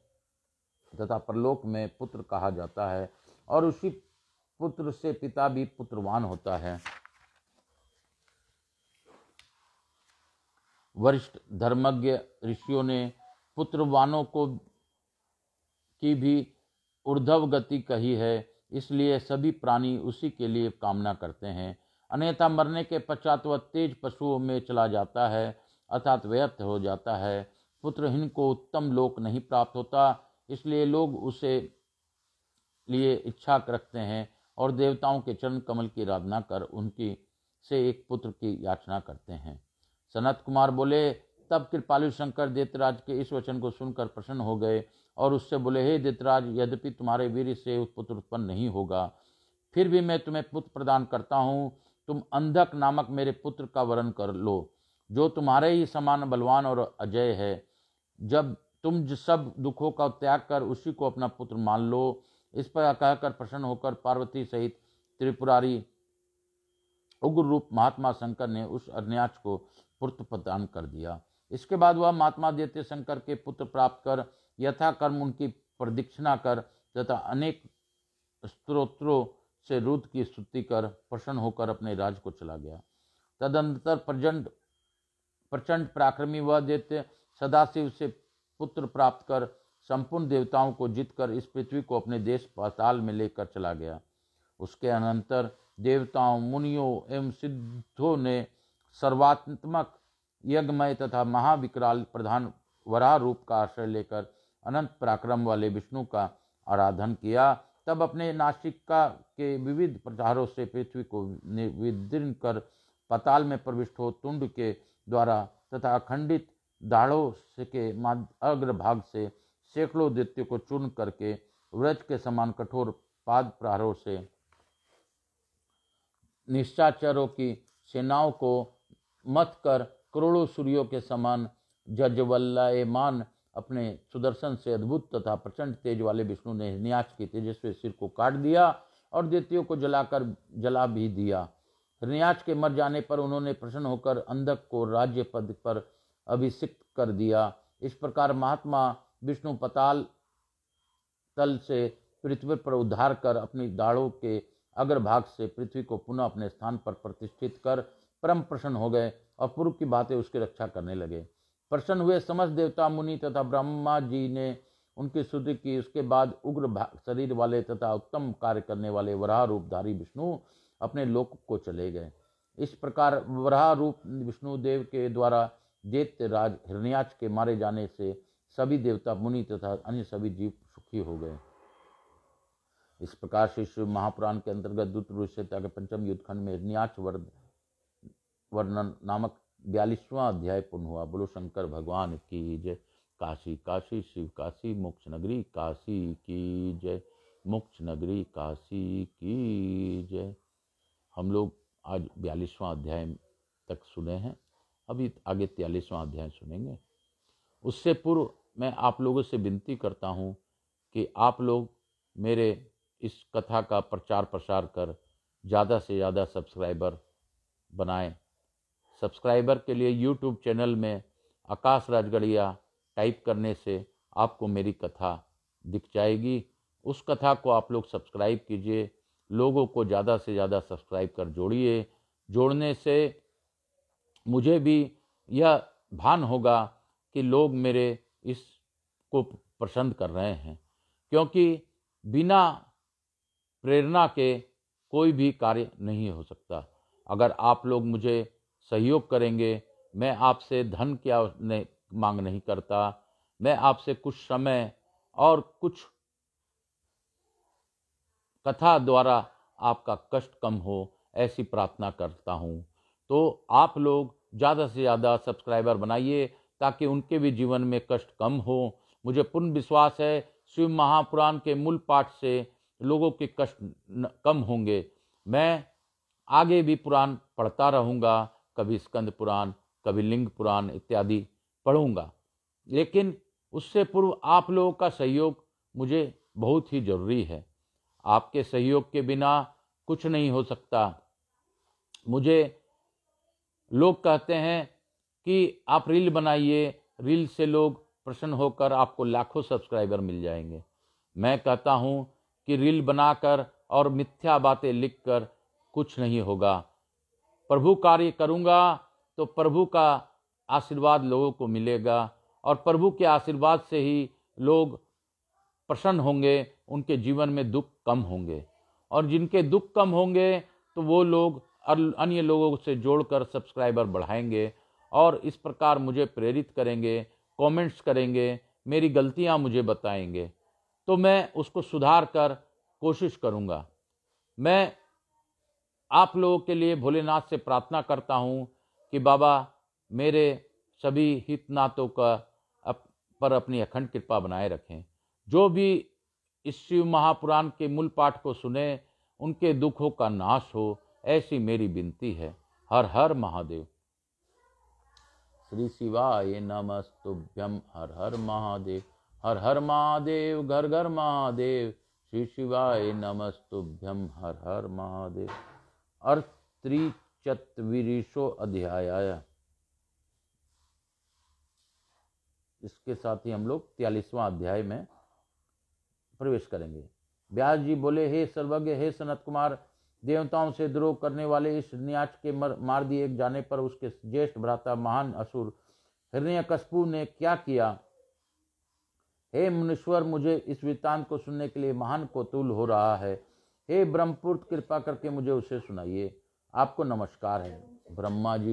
तथा परलोक में पुत्र कहा जाता है और उसी पुत्र से पिता भी पुत्रवान होता है। वरिष्ठ धर्मज्ञ ऋषियों ने पुत्रवानों को की भी ऊर्ध्व गति कही है, इसलिए सभी प्राणी उसी के लिए कामना करते हैं। अन्यथा मरने के पश्चात वह तेज पशुओं में चला जाता है, अर्थात व्यर्थ हो जाता है। पुत्रहीन को उत्तम लोक नहीं प्राप्त होता, इसलिए लोग उसे लिए इच्छा रखते हैं और देवताओं के चरण कमल की आराधना कर उनकी से एक पुत्र की याचना करते हैं। सनत कुमार बोले, तब कृपालु शंकर दैत्यराज के इस वचन को सुनकर प्रसन्न हो गए और उससे बोले, हे धृतराज, यद्यपि तुम्हारे वीर से पुत्र उत्पन्न नहीं होगा, फिर भी मैं तुम्हें पुत्र प्रदान करता हूँ। तुम अंधक नामक मेरे पुत्र का वरण कर लो, जो तुम्हारे ही समान बलवान और अजय है। जब तुम सब दुखों का त्याग कर उसी को अपना पुत्र मान लो। इस पर कहकर प्रसन्न होकर पार्वती सहित त्रिपुरारी उग्र रूप महात्मा शंकर ने उस अरण्याच को पुत्र प्रदान कर दिया। इसके बाद वह महात्मा दैत्य शंकर के पुत्र प्राप्त कर यथाकर्म उनकी प्रदक्षिणा कर तथा अनेक स्तोत्रों से रुद्र की स्तुति कर प्रसन्न होकर अपने राज्य को चला गया। तदंतर प्रचंड पराक्रमी वह दैत्य सदाशिव से पुत्र प्राप्त कर संपूर्ण देवताओं को जीतकर इस पृथ्वी को अपने देश पाताल में लेकर चला गया। उसके अनंतर देवताओं, मुनियों एवं सिद्धों ने सर्वात्मक यज्ञमय तथा महाविकराल प्रधान वराह रूप का आश्रय लेकर अनंत पराक्रम वाले विष्णु का आराधन किया। तब अपने नासिका के विविध प्रचारों से पृथ्वी को विदीर्ण कर पाताल में प्रविष्ट हो तुंड के द्वारा तथा अखंडित दाढ़ों के अग्रभाग से सैकड़ों दैत्यों को चूर्ण करके व्रज के समान कठोर पाद प्रहारों से निशाचरों की सेनाओं को मत कर करोड़ों सूर्यों के समान जज्वल्यमान अपने सुदर्शन से अद्भुत तथा प्रचंड तेज वाले विष्णु ने हिरण्याक्ष के तेजस्वी सिर को काट दिया और दैत्यों को जला भी दिया। हिरण्याक्ष के मर जाने पर उन्होंने प्रसन्न होकर अंधक को राज्य पद पर अभिषिक्त कर दिया। इस प्रकार महात्मा विष्णु पाताल तल से पृथ्वी पर उद्धार कर अपनी दाढ़ों के अग्रभाग से पृथ्वी को पुनः अपने स्थान पर प्रतिष्ठित कर परम प्रसन्न हो गए और पूर्व की बातें उसकी रक्षा करने लगे। प्रसन्न हुए समस्त देवता, मुनि तथा ब्रह्मा जी ने उनकी स्तुति की। उसके बाद उग्र शरीर वाले तथा उत्तम कार्य करने वाले वराह रूपधारी विष्णु अपने लोक को चले गए। इस प्रकार वराह रूप विष्णु देव के द्वारा दैत्य राज हिरण्याक्ष के मारे जाने से सभी देवता, मुनि तथा अन्य सभी जीव सुखी हो गए। इस प्रकार से शिव महापुराण के अंतर्गत दूतरूष्यता के पंचम युद्ध खंड में हिरण्याक्ष वर्णन नामक 42वां अध्याय पूर्ण हुआ। बोलो शंकर भगवान की जय। काशी काशी शिव काशी, मोक्ष नगरी काशी की जय, मोक्ष नगरी काशी की जय। हम लोग आज 42वां अध्याय तक सुने हैं, अभी आगे 43वां अध्याय सुनेंगे। उससे पूर्व मैं आप लोगों से विनती करता हूं कि आप लोग मेरे इस कथा का प्रचार प्रसार कर ज़्यादा से ज़्यादा सब्सक्राइबर बनाएं। सब्सक्राइबर के लिए यूट्यूब चैनल में आकाश राजगढ़िया टाइप करने से आपको मेरी कथा दिख जाएगी। उस कथा को आप लोग सब्सक्राइब कीजिए, लोगों को ज़्यादा से ज़्यादा सब्सक्राइब कर जोड़िए। जोड़ने से मुझे भी यह भान होगा कि लोग मेरे इसको पसंद कर रहे हैं, क्योंकि बिना प्रेरणा के कोई भी कार्य नहीं हो सकता। अगर आप लोग मुझे सहयोग करेंगे, मैं आपसे धन की मांग नहीं करता, मैं आपसे कुछ समय और कुछ कथा द्वारा आपका कष्ट कम हो ऐसी प्रार्थना करता हूँ। तो आप लोग ज़्यादा से ज़्यादा सब्सक्राइबर बनाइए ताकि उनके भी जीवन में कष्ट कम हो। मुझे पूर्ण विश्वास है शिव महापुराण के मूल पाठ से लोगों के कष्ट कम होंगे। मैं आगे भी पुराण पढ़ता रहूँगा, कभी स्कंद पुराण, कभी लिंग पुराण इत्यादि पढ़ूँगा, लेकिन उससे पूर्व आप लोगों का सहयोग मुझे बहुत ही ज़रूरी है। आपके सहयोग के बिना कुछ नहीं हो सकता। मुझे लोग कहते हैं कि आप रील बनाइए, रील से लोग प्रसन्न होकर आपको लाखों सब्सक्राइबर मिल जाएंगे। मैं कहता हूँ कि रील बनाकर और मिथ्या बातें लिखकर कुछ नहीं होगा। प्रभु कार्य करूँगा तो प्रभु का आशीर्वाद लोगों को मिलेगा और प्रभु के आशीर्वाद से ही लोग प्रसन्न होंगे, उनके जीवन में दुख कम होंगे और जिनके दुख कम होंगे तो वो लोग अन्य लोगों से जोड़कर सब्सक्राइबर बढ़ाएंगे और इस प्रकार मुझे प्रेरित करेंगे, कमेंट्स करेंगे, मेरी गलतियां मुझे बताएंगे, तो मैं उसको सुधार कर कोशिश करूंगा। मैं आप लोगों के लिए भोलेनाथ से प्रार्थना करता हूं कि बाबा मेरे सभी हितनातों का पर अपनी अखंड कृपा बनाए रखें। जो भी इस शिव महापुराण के मूल पाठ को सुने उनके दुखों का नाश हो, ऐसी मेरी विनती है। हर हर महादेव। श्री शिवाय नमस्तुभ्यम। हर हर महादेव। हर हर महादेव। घर घर महादेव। श्री शिवाय नमस्तुभ्यम। हर हर महादेव। अर्थ त्रिचत्वारिंशो अध्याय। इसके साथ ही हम लोग 43वां अध्याय में प्रवेश करेंगे। व्यास जी बोले, हे सर्वज्ञ, हे सनत कुमार, देवताओं से द्रोह करने वाले इस हिरण्याक्ष के मार दिए जाने पर उसके ज्येष्ठ भ्राता महान असुर हिरण्यकशिपु ने क्या किया? हे मुनीश्वर, मुझे इस वृत्तांत को सुनने के लिए महान कौतूहल हो रहा है। हे ब्रह्मपुत्र, कृपा करके मुझे उसे सुनाइए। आपको नमस्कार है। ब्रह्मा जी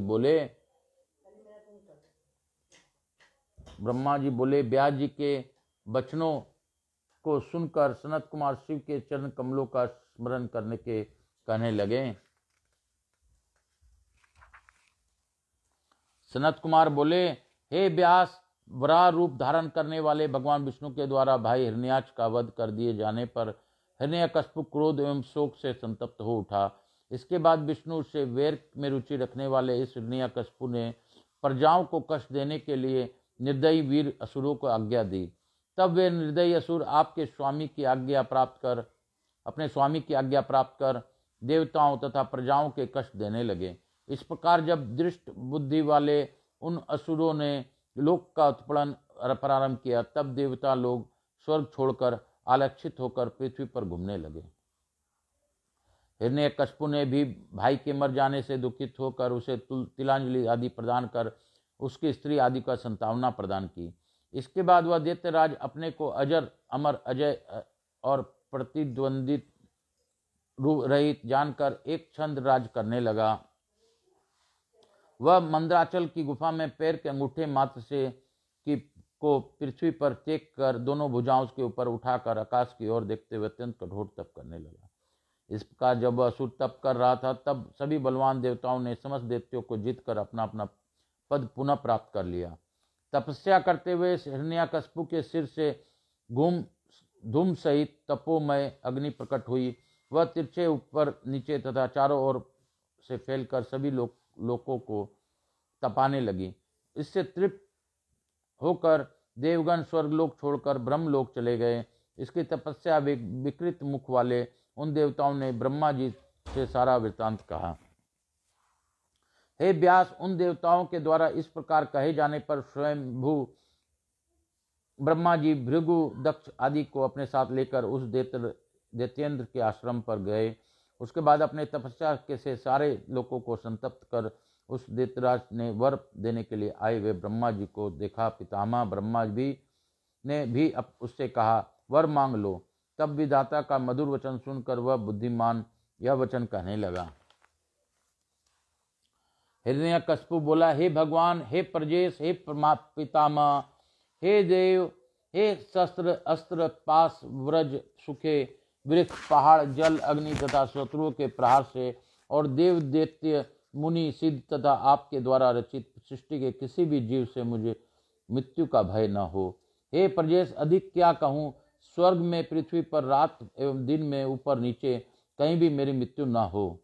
बोले, व्यास जी के वचनों को सुनकर सनत कुमार शिव के चरण कमलों का स्मरण करने के कहने लगे। सनत कुमार बोले, हे व्यास, वराह रूप धारण करने वाले भगवान विष्णु के द्वारा भाई हिरण्याक्ष का वध कर दिए जाने पर हिरण्यकशिपु क्रोध एवं शोक से संतप्त हो उठा। इसके बाद विष्णु से वैर में रुचि रखने वाले इस हिरण्यकशिपु ने प्रजाओं को कष्ट देने के लिए निर्दयी वीर असुरों को आज्ञा दी। तब वे निर्दयी असुर अपने स्वामी की आज्ञा प्राप्त कर देवताओं तथा प्रजाओं के कष्ट देने लगे। इस प्रकार जब दृष्ट बुद्धि वाले उन असुरों ने लोक का उत्पीड़न प्रारंभ किया, तब देवता लोग स्वर्ग छोड़कर आलक्षित होकर पृथ्वी पर घूमने लगे। हिरण्यकशिपु ने भी भाई के मर जाने से दुखित होकर उसे तिलांजलि आदि प्रदान कर उसकी स्त्री आदि का संतावना प्रदान की। इसके बाद वह दैत्यराज अपने को अजर, अमर, अजय और प्रतिद्वंदित रहित जानकर एक छंद राज करने लगा। वह मंदराचल की गुफा में पैर के अंगूठे मात्र से को पृथ्वी पर टेक कर दोनों भुजाओं के ऊपर उठाकर आकाश की ओर देखते हुए अत्यंत कठोर तप करने लगा। इस प्रकार जब वह असुर तप कर रहा था, तब सभी बलवान देवताओं ने समस्त दैत्यों को जीतकर अपना अपना पद पुनः प्राप्त कर लिया। तपस्या करते हुए हिरण्यकशिपु के सिर से धूम सहित तपोमय अग्नि प्रकट हुई। वह तिरछे ऊपर नीचे तथा चारों ओर से फैलकर सभी लोकों को तपाने लगी। इससे तृप्त होकर देवगण स्वर्गलोक छोड़कर ब्रह्मलोक चले गए। इसकी तपस्या विकृत मुख वाले उन देवताओं ने ब्रह्मा जी से सारा वृत्तांत कहा। हे व्यास, उन देवताओं के द्वारा इस प्रकार कहे जाने पर स्वयंभू ब्रह्मा जी भृगु, दक्ष आदि को अपने साथ लेकर उस दैत्येंद्र के आश्रम पर गए। उसके बाद अपने तपस्या के से सारे लोगों को संतप्त कर उस दैत्यराज ने वर देने के लिए आए हुए ब्रह्मा जी को देखा। पितामह ब्रह्मा जी ने भी उससे कहा, वर मांग लो। तब विधाता का मधुर वचन सुनकर वह बुद्धिमान यह वचन कहने लगा। हिरण्यकशिपु बोला, हे भगवान, हे प्रजेश, हे पितामह, हे देव, हे शस्त्र अस्त्र पास व्रज सुखे वृक्ष पहाड़ जल अग्नि तथा शत्रुओं के प्रहार से और देव दैत्य मुनि सिद्ध तथा आपके द्वारा रचित सृष्टि के किसी भी जीव से मुझे मृत्यु का भय न हो। हे प्रजेश, अधिक क्या कहूँ, स्वर्ग में, पृथ्वी पर, रात एवं दिन में, ऊपर नीचे कहीं भी मेरी मृत्यु न हो।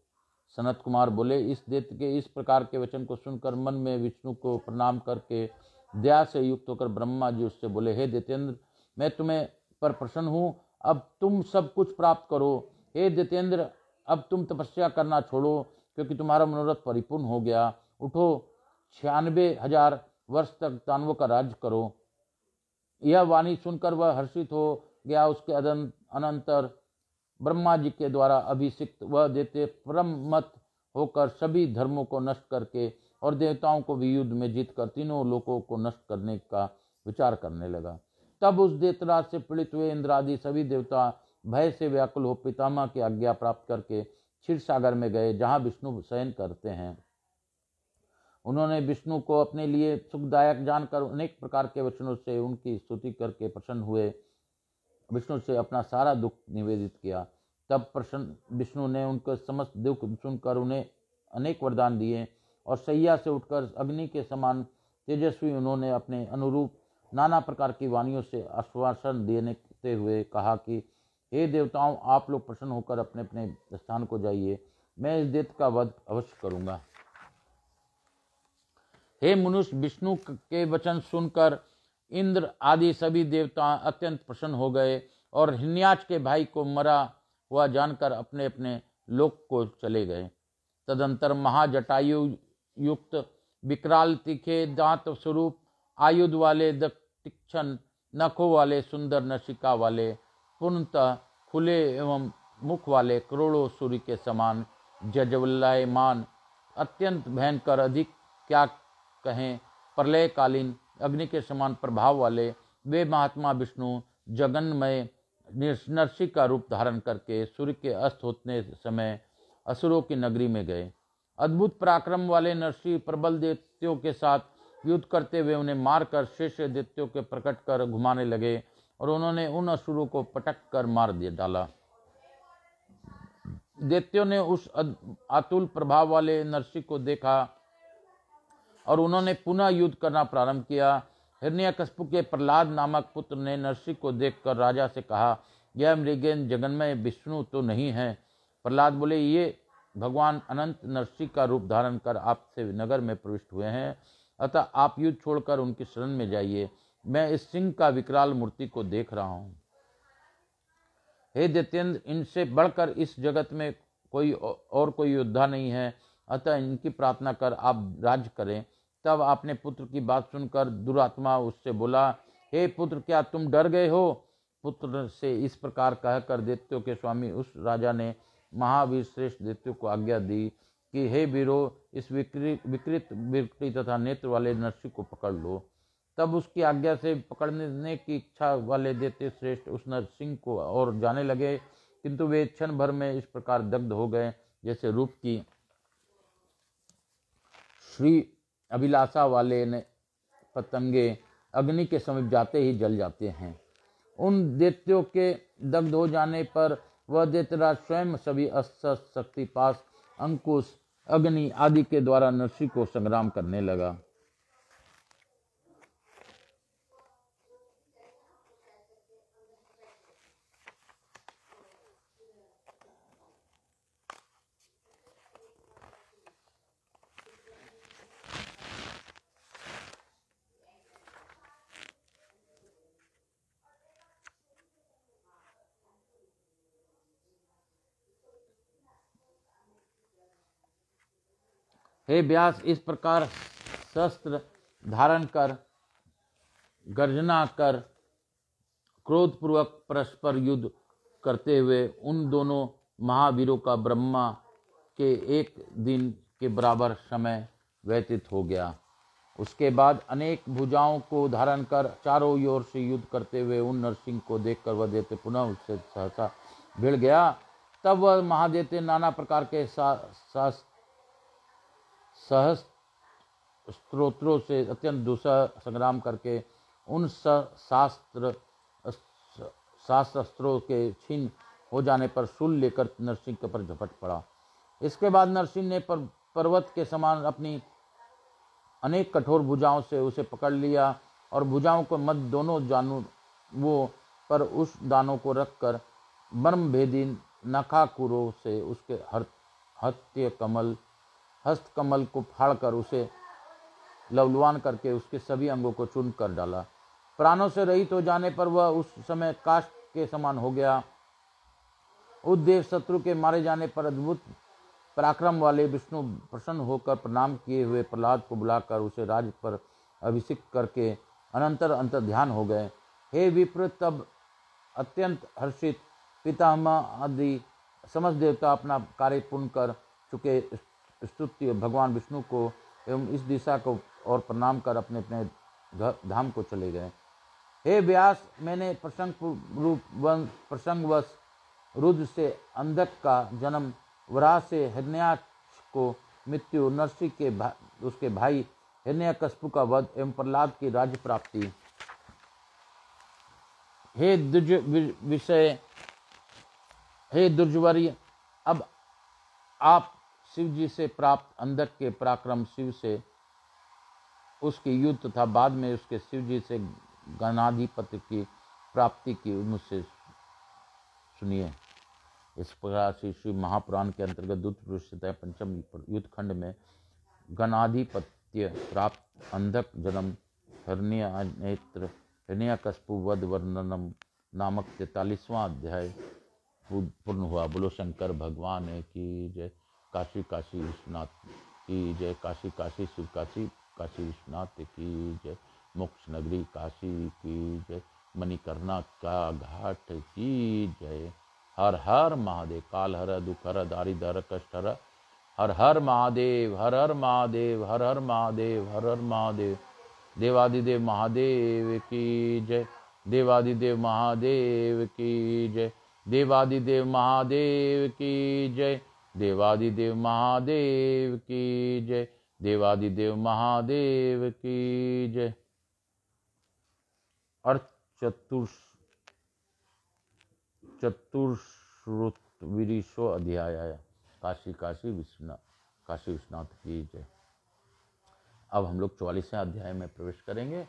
सनत कुमार बोले, इस दैत्य के इस प्रकार के वचन को सुनकर मन में विष्णु को प्रणाम करके दया से युक्त होकर ब्रह्मा जी उससे बोले, हे दैत्येंद्र, मैं तुम्हें पर प्रसन्न हूँ, अब तुम सब कुछ प्राप्त करो। हे दैत्येंद्र, अब तुम तपस्या करना छोड़ो, क्योंकि तुम्हारा मनोरथ परिपूर्ण हो गया। उठो, 96,000 वर्ष तक दानवों का राज्य करो। यह वाणी सुनकर वह हर्षित हो गया। उसके अनंतर ब्रह्मा जी के द्वारा अभिषिक्त वह दैत्य परमत होकर सभी धर्मों को नष्ट करके और देवताओं को भी युद्ध में जीतकर तीनों लोकों को नष्ट करने का विचार करने लगा। तब उस दैत्यराज से पीड़ित हुए इंद्रादि सभी देवता भय से व्याकुल हो पितामह की आज्ञा प्राप्त करके क्षीर सागर में गए, जहाँ विष्णु शयन करते हैं। उन्होंने विष्णु को अपने लिए सुखदायक जानकर अनेक प्रकार के वचनों से उनकी स्तुति करके प्रसन्न हुए। विष्णु से अपना सारा दुख निवेदित किया। तब प्रसन्न विष्णु ने उनके समस्त दुख सुनकर उन्हें अनेक वरदान दिए और सैया से उठकर अग्नि के समान तेजस्वी उन्होंने अपने अनुरूप नाना प्रकार की वाणियों से आश्वासन उठते हुए कहा कि हे देवताओं, आप लोग प्रसन्न होकर अपने अपने स्थान को जाइए, मैं इस दैत्य का वध अवश्य करूंगा। हे मनुष्य, विष्णु के वचन सुनकर इंद्र आदि सभी देवता अत्यंत प्रसन्न हो गए और हिरण्याक्ष के भाई को मरा हुआ जानकर अपने अपने लोक को चले गए। तदंतर महाजटायु युक्त विकराल तीखे दांत स्वरूप आयुध वाले तीक्ष्ण नखों वाले सुंदर नशिका वाले पूर्णतः खुले एवं मुख वाले करोड़ों सूर्य के समान जज्वल्यमान अत्यंत भयंकर, अधिक क्या कहें, प्रलयकालीन अग्नि के समान प्रभाव वाले वे महात्मा विष्णु जगन्मय नरसिंह का रूप धारण करके सूर्य के अस्त होने समय असुरों की नगरी में गए। अद्भुत पराक्रम वाले नरसिंह प्रबल दैत्यों के साथ युद्ध करते हुए उन्हें मारकर शेष दैत्यों के प्रकट कर घुमाने लगे और उन्होंने उन असुरों को पटक कर मार दिया डाला। दैत्यों ने उस अतुल प्रभाव वाले नरसिंह को देखा और उन्होंने पुनः युद्ध करना प्रारंभ किया। हिरण्यकशिपु के प्रहलाद नामक पुत्र ने नरसिंह को देखकर राजा से कहा, यह मृगेंद्र जगन्मय विष्णु तो नहीं है? प्रहलाद बोले, ये भगवान अनंत नरसिंह का रूप धारण कर आपसे नगर में प्रविष्ट हुए हैं, अतः आप युद्ध छोड़कर उनकी शरण में जाइए, मैं इस सिंह का विकराल मूर्ति को देख रहा हूँ। हे दैत्येंद्र, इनसे बढ़कर इस जगत में कोई योद्धा नहीं है, अतः इनकी प्रार्थना कर आप राज्य करें। तब आपने पुत्र की बात सुनकर दुरात्मा उससे बोला, हे पुत्र, क्या तुम डर गए हो? पुत्र से इस प्रकार कहकर दैत्यों के स्वामी उस राजा ने महावीर श्रेष्ठ दैत्यों को आज्ञा दी कि हे वीरो, इस विकृत विकृति तथा नेत्र वाले नरसिंह को पकड़ लो। तब उसकी आज्ञा से पकड़ने की इच्छा वाले दैत्य श्रेष्ठ उस नरसिंह को और जाने लगे, किंतु वे क्षण भर में इस प्रकार दग्ध हो गए जैसे रूप की श्री अभिलाषा वाले पतंगे अग्नि के समीप जाते ही जल जाते हैं। उन दैत्यों के दग्ध हो जाने पर वह दैत्यराज स्वयं सभी अस्त्र शक्तिपाश अंकुश अग्नि आदि के द्वारा नरसिंह को संग्राम करने लगा। हे व्यास, इस प्रकार शस्त्र धारण कर गर्जना कर क्रोधपूर्वक परस्पर युद्ध करते हुए उन दोनों महावीरों का ब्रह्मा के एक दिन के बराबर समय व्यतीत हो गया। उसके बाद अनेक भुजाओं को धारण कर चारों ओर से युद्ध करते हुए उन नरसिंह को देखकर वह दैत्य पुनः उससे सहसा भिड़ गया। तब वह महादैत्य नाना प्रकार के सहस्त्र स्त्रोत्रों से अत्यंत दूसरा संग्राम करके उन शास्त्रों के छीन हो जाने पर शूल लेकर नरसिंह के पर झपट पड़ा। इसके बाद नरसिंह ने पर्वत के समान अपनी अनेक कठोर भुजाओं से उसे पकड़ लिया और भुजाओं को मध्य दोनों जानवों पर उस दानों को रखकर ब्रह्मभेदी नखाकुरों से उसके हस्त कमल को फाड़कर उसे लवलवान करके उसके सभी अंगों को चूर्ण कर डाला। प्राणों से रहित हो जाने पर वह उस समय काष्ठ के समान हो गया। उस देव शत्रु के मारे जाने पर अद्भुत पराक्रम वाले विष्णु प्रसन्न होकर प्रणाम किए हुए प्रहलाद को बुलाकर उसे राज्य पर अभिषिक्त करके अनंतर अंतर ध्यान हो गए। हे विप्र, तब अत्यंत हर्षित पितामह आदि समस्त देवता अपना कार्य पूर्ण कर चुके स्तुति भगवान विष्णु को एवं इस दिशा को और प्रणाम कर अपने अपने धाम को चले गए। हे व्यास, मैंने प्रसंगवश रुद्र से अंधक का जन्म, वराह से हिरण्याक्ष को मृत्यु, नरसिंह के उसके भाई हिरण्यकशिपु का वध एवं प्रहलाद की राज्य प्राप्ति। हे दुर्जवर्य, अब आप शिव जी से प्राप्त अंधक के पराक्रम, शिव से उसके युद्ध तथा बाद में उसके शिव जी से गणाधिपति की प्राप्ति की मुझसे सुनिए। इस प्रकार से श्री महापुराण के अंतर्गत दूत पुरुषता पंचम युद्ध खंड में गणाधिपत्य प्राप्त अंधक जन्म हिरण्यनेत्र हिरण्यकश्यप वध वर्णनम नामक 43वां अध्याय पूर्ण हुआ। बोलो शंकर भगवान की जय। काशी काशी विश्वनाथ की जय। काशी काशी शिव काशी काशी विश्वनाथ की जय। मोक्ष नगरी काशी की जय। मणिकर्णा का घाट की जय। हर हर महादेव। काल हर दुख हर दारिद्र कष्ट हर। हर हर महादेव हर हर महादेव हर हर महादेव हर हर महादेव। देवादिदेव महादेव की जय। देवादिदेव महादेव की जय। देवादिदेव महादेव की जय। देवादिदेव महादेव की जय। देवादिदेव महादेव की जय। और चतुर्श्रुतविरीशो अध्याय आया। काशी काशी विश्वनाथ की जय। अब हम लोग 44वें अध्याय में प्रवेश करेंगे।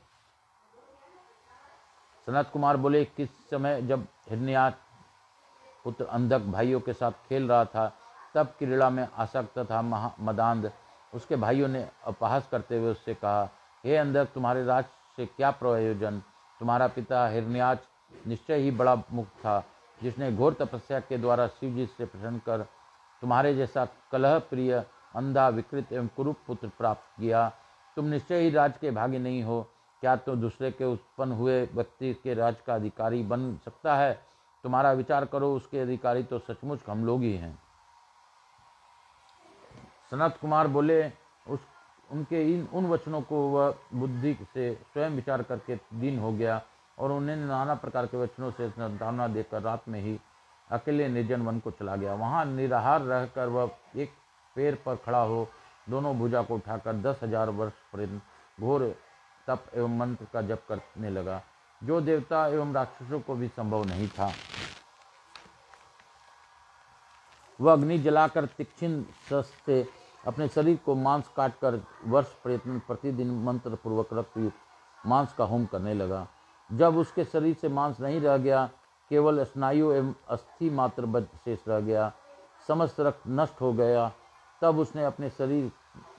सनत कुमार बोले, किस समय जब हिरण्याक्ष पुत्र अंधक भाइयों के साथ खेल रहा था, तब क्रीड़ा में आसक्त था मदांध। उसके भाइयों ने अपहास करते हुए उससे कहा, हे अंधक, तुम्हारे राज से क्या प्रयोजन? तुम्हारा पिता हिरण्याक्ष निश्चय ही बड़ा मुक्त था, जिसने घोर तपस्या के द्वारा शिव जी से प्रसन्न कर तुम्हारे जैसा कलह प्रिय अंधा विकृत एवं कुरूप पुत्र प्राप्त किया। तुम निश्चय ही राज के भागी नहीं हो। क्या तो दूसरे के उत्पन्न हुए व्यक्ति के राज का अधिकारी बन सकता है? तुम्हारा विचार करो, उसके अधिकारी तो सचमुच हम लोग ही हैं। सनत कुमार बोले, उनके उन वचनों को वह बुद्धि से स्वयं विचार करके दीन हो गया और उन्हें नाना प्रकार के वचनों से सांत्वना देकर रात में ही अकेले निर्जन वन को चला गया। वहाँ निराहार रहकर वह एक पैर पर खड़ा हो दोनों भुजा को उठाकर 10,000 वर्ष पर्यंत घोर तप एवं मंत्र का जप करने लगा, जो देवता एवं राक्षसों को भी संभव नहीं था। वह अग्नि जलाकर तीक्ष्ण शस्त्र से अपने शरीर को मांस काटकर वर्ष प्रयत्न प्रतिदिन मंत्र पूर्वक रक्तयुक्त मांस का होम करने लगा। जब उसके शरीर से मांस नहीं रह गया, केवल स्नायु एवं अस्थि मात्र बच शेष रह गया, समस्त रक्त नष्ट हो गया, तब उसने अपने शरीर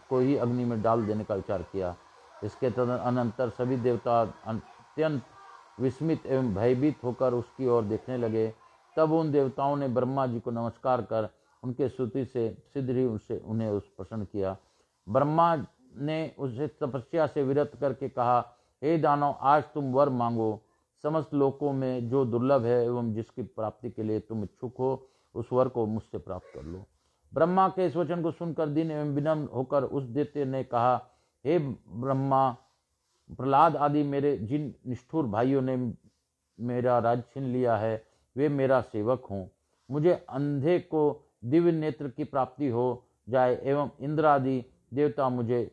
को ही अग्नि में डाल देने का विचार किया। इसके अनंतर सभी देवता अत्यंत विस्मित एवं भयभीत होकर उसकी ओर देखने लगे। तब उन देवताओं ने ब्रह्मा जी को नमस्कार कर उनके स्तुति से शीघ्र ही उन्हें प्रसन्न किया। ब्रह्मा ने उसे तपस्या से विरत करके कहा, हे दानव, आज तुम वर मांगो। समस्त लोकों में जो दुर्लभ है एवं जिसकी प्राप्ति के लिए तुम इच्छुक हो, उस वर को मुझसे प्राप्त कर लो। ब्रह्मा के इस वचन को सुनकर दीन एवं विनम्र होकर उस दैत्य ने कहा, हे ब्रह्मा, प्रहलाद आदि मेरे जिन निष्ठुर भाइयों ने मेरा राज छीन लिया है, वे मेरा सेवक हों। मुझे अंधे को दिव्य नेत्र की प्राप्ति हो जाए एवं इंद्र आदि देवता मुझे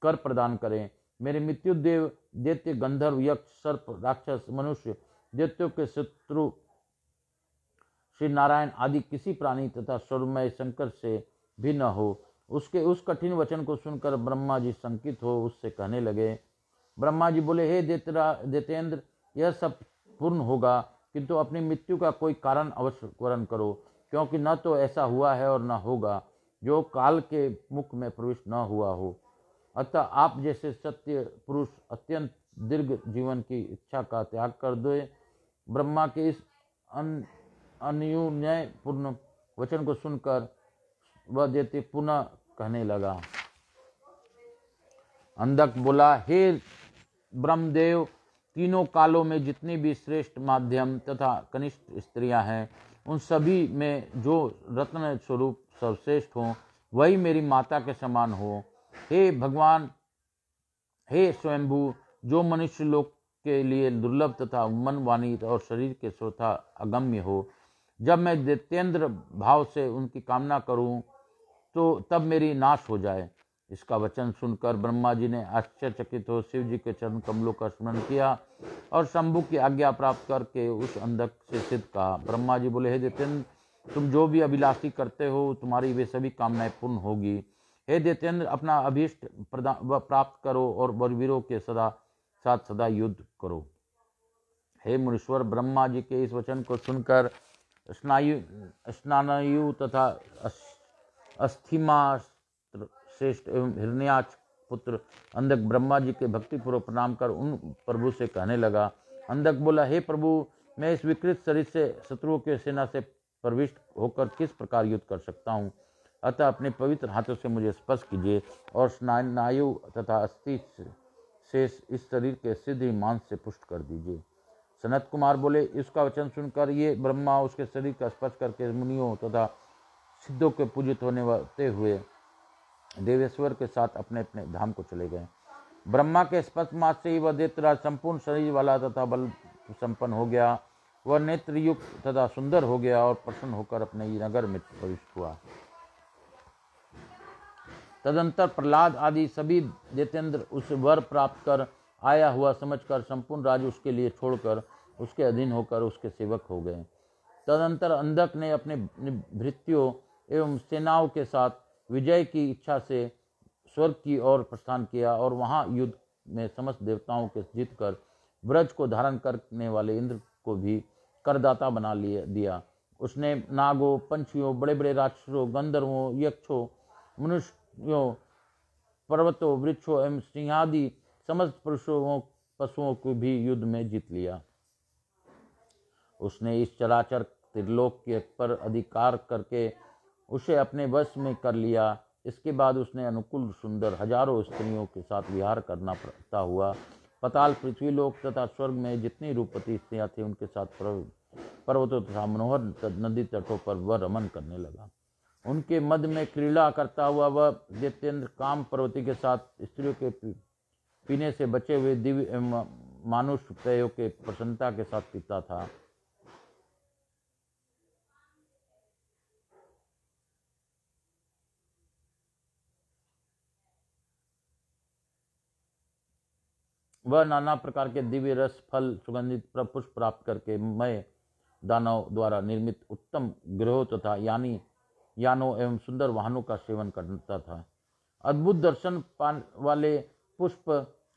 कर प्रदान करें। मेरे मृत्युदेव दैत्य गंधर्व यक्ष सर्प राक्षस मनुष्य दैत्यों के शत्रु श्री नारायण आदि किसी प्राणी तथा स्वरमय शंकर से भी न हो। उसके उस कठिन वचन को सुनकर ब्रह्मा जी शंकित हो उससे कहने लगे। ब्रह्मा जी बोले, हे दैत्येंद्र, यह सब पूर्ण होगा, किंतु अपनी मृत्यु का कोई कारण अवश्य वर्ण करो, क्योंकि न तो ऐसा हुआ है और न होगा जो काल के मुख में प्रविष्ट न हुआ हो। अतः आप जैसे सत्य पुरुष अत्यंत दीर्घ जीवन की इच्छा का त्याग कर दो। ब्रह्मा के इस अन्यून्य पूर्ण वचन को सुनकर वह दैत्य पुनः कहने लगा। अंधक बोला, हे ब्रह्मदेव, तीनों कालों में जितनी भी श्रेष्ठ माध्यम तथा कनिष्ठ स्त्रियां हैं, उन सभी में जो रत्न स्वरूप सर्वश्रेष्ठ हो, वही मेरी माता के समान हो। हे भगवान, हे स्वयंभू, जो मनुष्य लोक के लिए दुर्लभ तथा मन वाणी और शरीर के स्वतः अगम्य हो, जब मैं दैत्येंद्र भाव से उनकी कामना करूं तो तब मेरी नाश हो जाए। इसका वचन सुनकर ब्रह्मा जी ने आश्चर्यचकित हो शिव जी के चरण कमलों का स्मरण किया और शंभु की आज्ञा प्राप्त करके उस अंधक से सिद्ध कहा। ब्रह्मा जी बोले, हे दैत्येंद्र, तुम जो भी अभिलाषी करते हो, तुम्हारी वे सभी कामनाएं पूर्ण होगी। हे दैत्येंद्र, अपना अभीष्ट प्राप्त करो और बलवीरों के सदा युद्ध करो। हे मुनीश्वर, ब्रह्मा जी के इस वचन को सुनकर स्नायु तथा अस्थिमा श्रेष्ठ एवं हिरण्याक्ष पुत्र अंधक ब्रह्मा जी के भक्तिपूर्वक प्रणाम कर उन प्रभु से कहने लगा। अंधक बोला, हे प्रभु, मैं इस विकृत शरीर से शत्रुओं की सेना से प्रविष्ट होकर किस प्रकार युद्ध कर सकता हूँ? अतः अपने पवित्र हाथों से मुझे स्पर्श कीजिए और स्नायु तथा अस्थि शेष इस शरीर के सीधे मांस से पुष्ट कर दीजिए। सनत कुमार बोले, इसका वचन सुनकर ये ब्रह्मा उसके शरीर का स्पर्श करके मुनियों तथा सिद्धों के पूजित होने हुए देवेश्वर के साथ अपने अपने धाम को चले गए। ब्रह्मा के स्पर्श मात्र से ही वह दैत्यराज संपूर्ण शरीर वाला तथा बल संपन्न हो गया। वह नेत्रयुक्त तथा सुंदर हो गया और प्रसन्न होकर अपने नगर में प्रविष्ट हुआ। तदंतर प्रहलाद आदि सभी दैत्येंद्र उस वर प्राप्त कर आया हुआ समझकर संपूर्ण राज्य उसके लिए छोड़कर उसके अधीन होकर उसके सेवक हो गए। तदंतर अंधक ने अपने भृत्यों एवं सेनाओं के साथ विजय की इच्छा से स्वर्ग की ओर प्रस्थान किया और वहां युद्ध में समस्त देवताओं के जीतकर ब्रज को धारण करने वाले इंद्र को भी करदाता बना दिया। उसने नागों, पंछियों, बड़े बड़े राक्षसों, गंधर्वों, यक्षों, मनुष्यों, पर्वतों, वृक्षों एवं सिंहादि समस्त पुरुषों पशुओं को भी युद्ध में जीत लिया। उसने इस चराचर त्रिलोक के पर अधिकार करके उसे अपने वश में कर लिया। इसके बाद उसने अनुकूल सुंदर हजारों स्त्रियों के साथ विहार करना पड़ता हुआ पाताल, पृथ्वीलोक तथा स्वर्ग में जितनी रूपवती स्त्रियां थी उनके साथ पर्वतों तथा मनोहर नदी तटों पर वह रमन करने लगा। उनके मध्य में क्रीड़ा करता हुआ वह दैत्येंद्र काम पर्वती के साथ स्त्रियों के पीने से बचे हुए दिव्य एवं मानुष पेयों के प्रसन्नता के साथ पीता था। वह नाना प्रकार के दिव्य रस, फल, सुगंधित पुष्प प्राप्त करके मय दानव द्वारा निर्मित उत्तम गृहों तथा यानों एवं सुंदर वाहनों का सेवन करता था। अद्भुत दर्शन पान वाले पुष्प,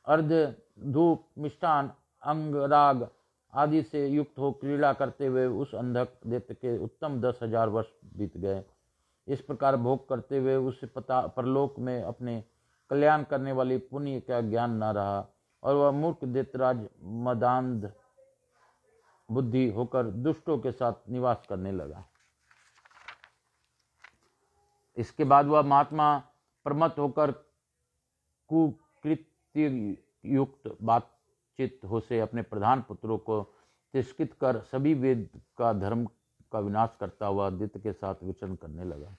अर्घ्य, धूप, मिष्टान, अंगराग आदि से युक्त हो क्रीड़ा करते हुए उस अंधक दैत्य के उत्तम 10,000 वर्ष बीत गए। इस प्रकार भोग करते हुए उस परलोक में अपने कल्याण करने वाली पुण्य का ज्ञान न रहा और वह मूर्ख दैत्यराज मदांध बुद्धि होकर दुष्टों के साथ निवास करने लगा। इसके बाद वह महात्मा प्रमत्त होकर कुकृत्य युक्त बातचीत हो से अपने प्रधान पुत्रों को तिरस्कृत कर सभी वेद का धर्म का विनाश करता हुआ दैत्य के साथ विचरण करने लगा।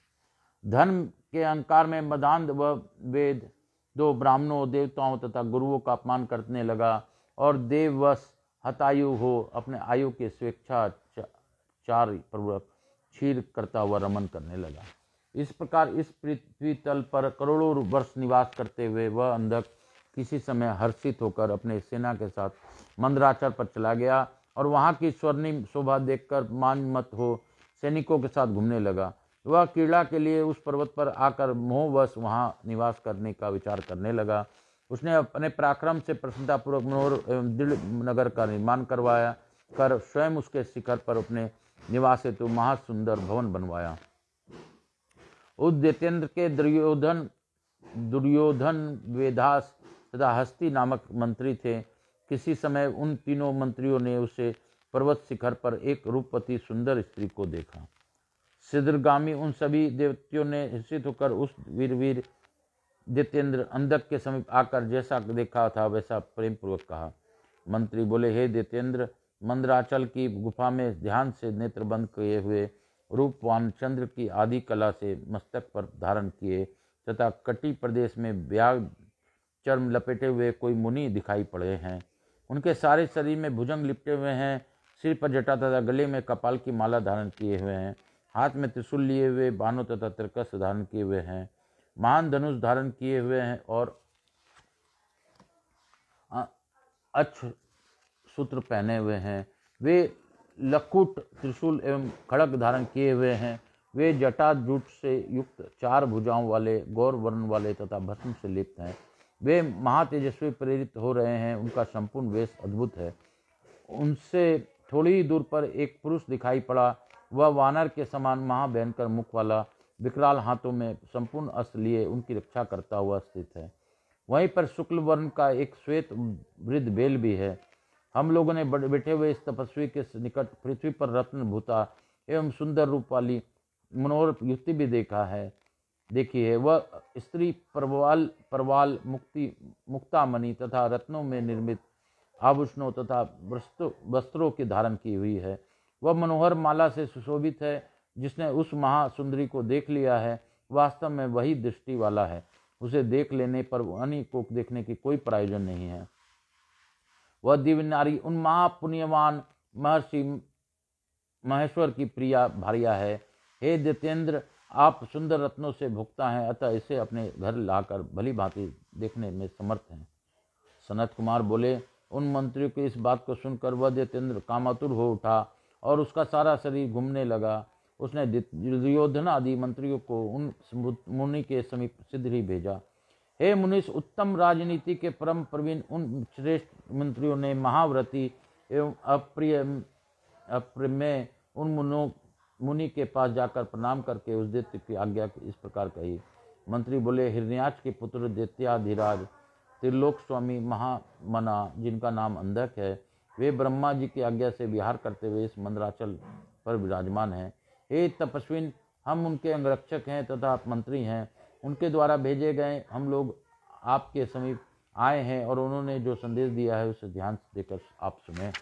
धर्म के अहंकार में मदांध व वेद, दो ब्राह्मणों, देवताओं तथा गुरुओं का अपमान करने लगा और देववश हतायु हो अपने आयु के स्वेच्छाचार पूर्वक क्षीर करता हुआ रमन करने लगा। इस प्रकार इस पृथ्वी तल पर करोड़ों वर्ष निवास करते हुए वह अंधक किसी समय हर्षित होकर अपने सेना के साथ मंदराचल पर चला गया और वहां की स्वर्णिम शोभा देखकर मानमत हो सैनिकों के साथ घूमने लगा। वह क्रीड़ा के लिए उस पर्वत पर आकर मोहवश वहां निवास करने का विचार करने लगा। उसने अपने पराक्रम से प्रसन्नतापूर्वक मनोहर एवं दृढ़ नगर का निर्माण करवाया कर स्वयं उसके शिखर पर अपने निवास हेतु महासुंदर भवन बनवाया। उस दैत्येंद्र के दुर्योधन, वेदास तथा हस्ती नामक मंत्री थे। किसी समय उन तीनों मंत्रियों ने उसे पर्वत शिखर पर एक रूपवती सुंदर स्त्री को देखा। सिद्धगामी उन सभी देवतियों ने हर्षित होकर उस वीर दैत्येंद्र अंधक के समीप आकर जैसा देखा था वैसा प्रेम पूर्वक कहा। मंत्री बोले, हे दैत्येंद्र, मंदराचल की गुफा में ध्यान से नेत्र बंद किए हुए रूपवान चंद्र की आदि कला से मस्तक पर धारण किए तथा कटी प्रदेश में व्याघ्र चर्म लपेटे हुए कोई मुनि दिखाई पड़े हैं। उनके सारे शरीर में भुजंग लिपटे हुए हैं, सिर पर जटा तथा गले में कपाल की माला धारण किए हुए हैं, हाथ में त्रिशूल लिए हुए, बाणों तथा तिरकस धारण किए हुए हैं, महान धनुष धारण किए हुए हैं और अक्ष सूत्र पहने हुए हैं। वे लकुट, त्रिशूल एवं खड़ग धारण किए हुए हैं। वे जटा जूट से युक्त 4 भुजाओं वाले, गौर वर्ण वाले तथा भस्म से लिप्त हैं। वे महातेजस्वी प्रेरित हो रहे हैं। उनका संपूर्ण वेश अद्भुत है। उनसे थोड़ी ही दूर पर एक पुरुष दिखाई पड़ा। वह वानर के समान महाभयंकर मुख वाला, विकराल हाथों में संपूर्ण अस्त्र लिए उनकी रक्षा करता हुआ स्थित है। वहीं पर शुक्ल वर्ण का एक श्वेत वृद्ध बेल भी है। हम लोगों ने बैठे हुए इस तपस्वी के निकट पृथ्वी पर रत्न भूता एवं सुंदर रूप वाली मनोहर युक्ति भी देखी है। वह स्त्री परवाल मुक्तामणि तथा रत्नों में निर्मित आभूषणों तथा वस्त्रों की धारण की हुई है। वह मनोहर माला से सुशोभित है। जिसने उस महासुंदरी को देख लिया है, वास्तव में वही दृष्टि वाला है। उसे देख लेने पर अन्य को देखने की कोई प्रयोजन नहीं है। वह दिव्य नारी उन महापुण्यवान महर्षि महेश्वर की प्रिया भार्या है। हे दैत्येंद्र, आप सुंदर रत्नों से भुगता हैं, अतः इसे अपने घर लाकर भली भांति देखने में समर्थ हैं। सनत कुमार बोले, उन मंत्रियों की इस बात को सुनकर वह दैत्येंद्र कामातुर हो उठा और उसका सारा शरीर घूमने लगा। उसने दुर्योधन आदि मंत्रियों को उन मुनि के समीप शीघ्र ही भेजा। हे मुनीश, उत्तम राजनीति के परम प्रवीण उन श्रेष्ठ मंत्रियों ने महाव्रती एवं अप्रमेय उन मुनि के पास जाकर प्रणाम करके उस दैत्य की आज्ञा इस प्रकार कही। मंत्री बोले, हिरण्याक्ष के पुत्र दैत्याधिराज त्रिलोक स्वामी महामना, जिनका नाम अंधक है, वे ब्रह्मा जी की आज्ञा से विहार करते हुए इस मंदराचल पर विराजमान हैं। हे तपस्विन, हम उनके अंगरक्षक हैं तथा मंत्री हैं। उनके द्वारा भेजे गए हम लोग आपके समीप आए हैं और उन्होंने जो संदेश दिया है उसे ध्यान से देकर आप सुने।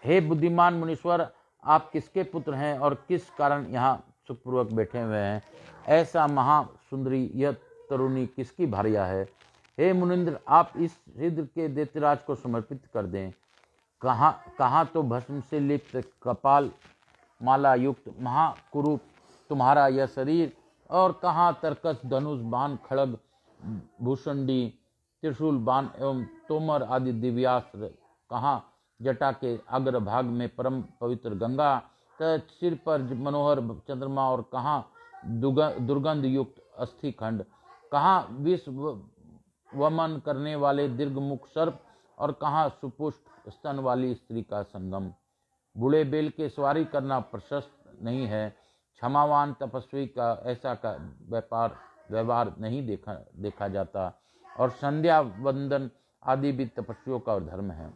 हे बुद्धिमान मुनीश्वर, आप किसके पुत्र हैं और किस कारण यहाँ सुखपूर्वक बैठे हुए हैं? ऐसा महासुंदरी यह तरुणी किसकी भार्या है? हे मुनिंद्र, आप इस सिद्ध के दैत्यराज को समर्पित कर दें। कहाँ तो भस्म से लिप्त कपाल माला युक्त महाकुरूप तुम्हारा यह शरीर, और कहाँ तरकस धनुष बाण खड़ग भूषंडी त्रिशूल बाण एवं तोमर आदि दिव्यास्त्र, कहाँ जटा के अग्रभाग में परम पवित्र गंगा तथा सिर पर मनोहर चंद्रमा, और कहाँ दुर्गंध युक्त अस्थिखंड, कहाँ विष वमन करने वाले दीर्घमुख सर्प, और कहाँ सुपुष्ट स्तन वाली स्त्री का संगम। बूढ़े बेल के सवारी करना प्रशस्त नहीं है। क्षमावान तपस्वी का ऐसा का व्यवहार नहीं देखा जाता, और संध्या वंदन आदि भी तपस्वियों का धर्म है।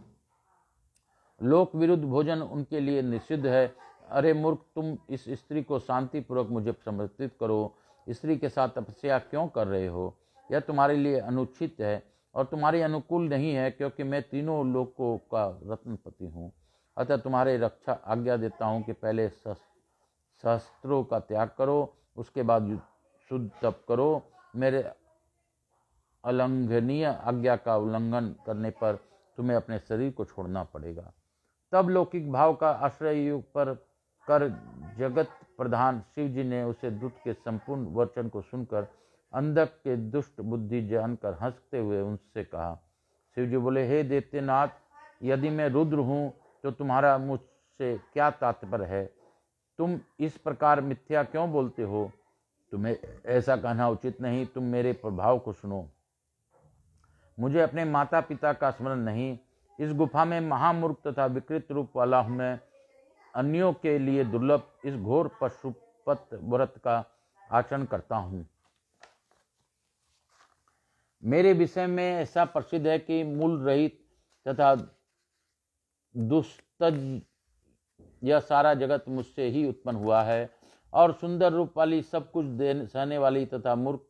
लोक विरुद्ध भोजन उनके लिए निषिद्ध है। अरे मूर्ख, तुम इस स्त्री को शांति पूर्वक मुझे समर्पित करो। स्त्री के साथ तपस्या क्यों कर रहे हो? यह तुम्हारे लिए अनुचित है और तुम्हारे अनुकूल नहीं है, क्योंकि मैं तीनों लोकों का रत्नपति हूँ। अतः तुम्हारे रक्षा आज्ञा देता हूँ कि पहले शस्त्रों का त्याग करो, उसके बाद शुद्ध तप करो। मेरे अलंघनीय आज्ञा का उल्लंघन करने पर तुम्हें अपने शरीर को छोड़ना पड़ेगा। तब लौकिक भाव का आश्रय पर कर जगत प्रधान शिव जी ने उसे दूत के संपूर्ण वचन को सुनकर अंधक के दुष्ट बुद्धि जानकर हंसते हुए उनसे कहा। शिव जी बोले, हे दैत्यनाथ, यदि मैं रुद्र हूँ तो तुम्हारा मुझसे क्या तात्पर्य है? तुम इस प्रकार मिथ्या क्यों बोलते हो? तुम्हें ऐसा कहना उचित नहीं। तुम मेरे प्रभाव को सुनो। मुझे अपने माता पिता का स्मरण नहीं। इस गुफा में महामूर्ख तथा विकृत रूप वाला हूँ मैं। अन्यों के लिए दुर्लभ इस घोर पशुपत व्रत का आचरण करता हूँ। मेरे विषय में ऐसा प्रसिद्ध है कि मूल रहित तथा दुस्तज यह सारा जगत मुझसे ही उत्पन्न हुआ है, और सुंदर रूप वाली सब कुछ सहने वाली तथा मूर्ख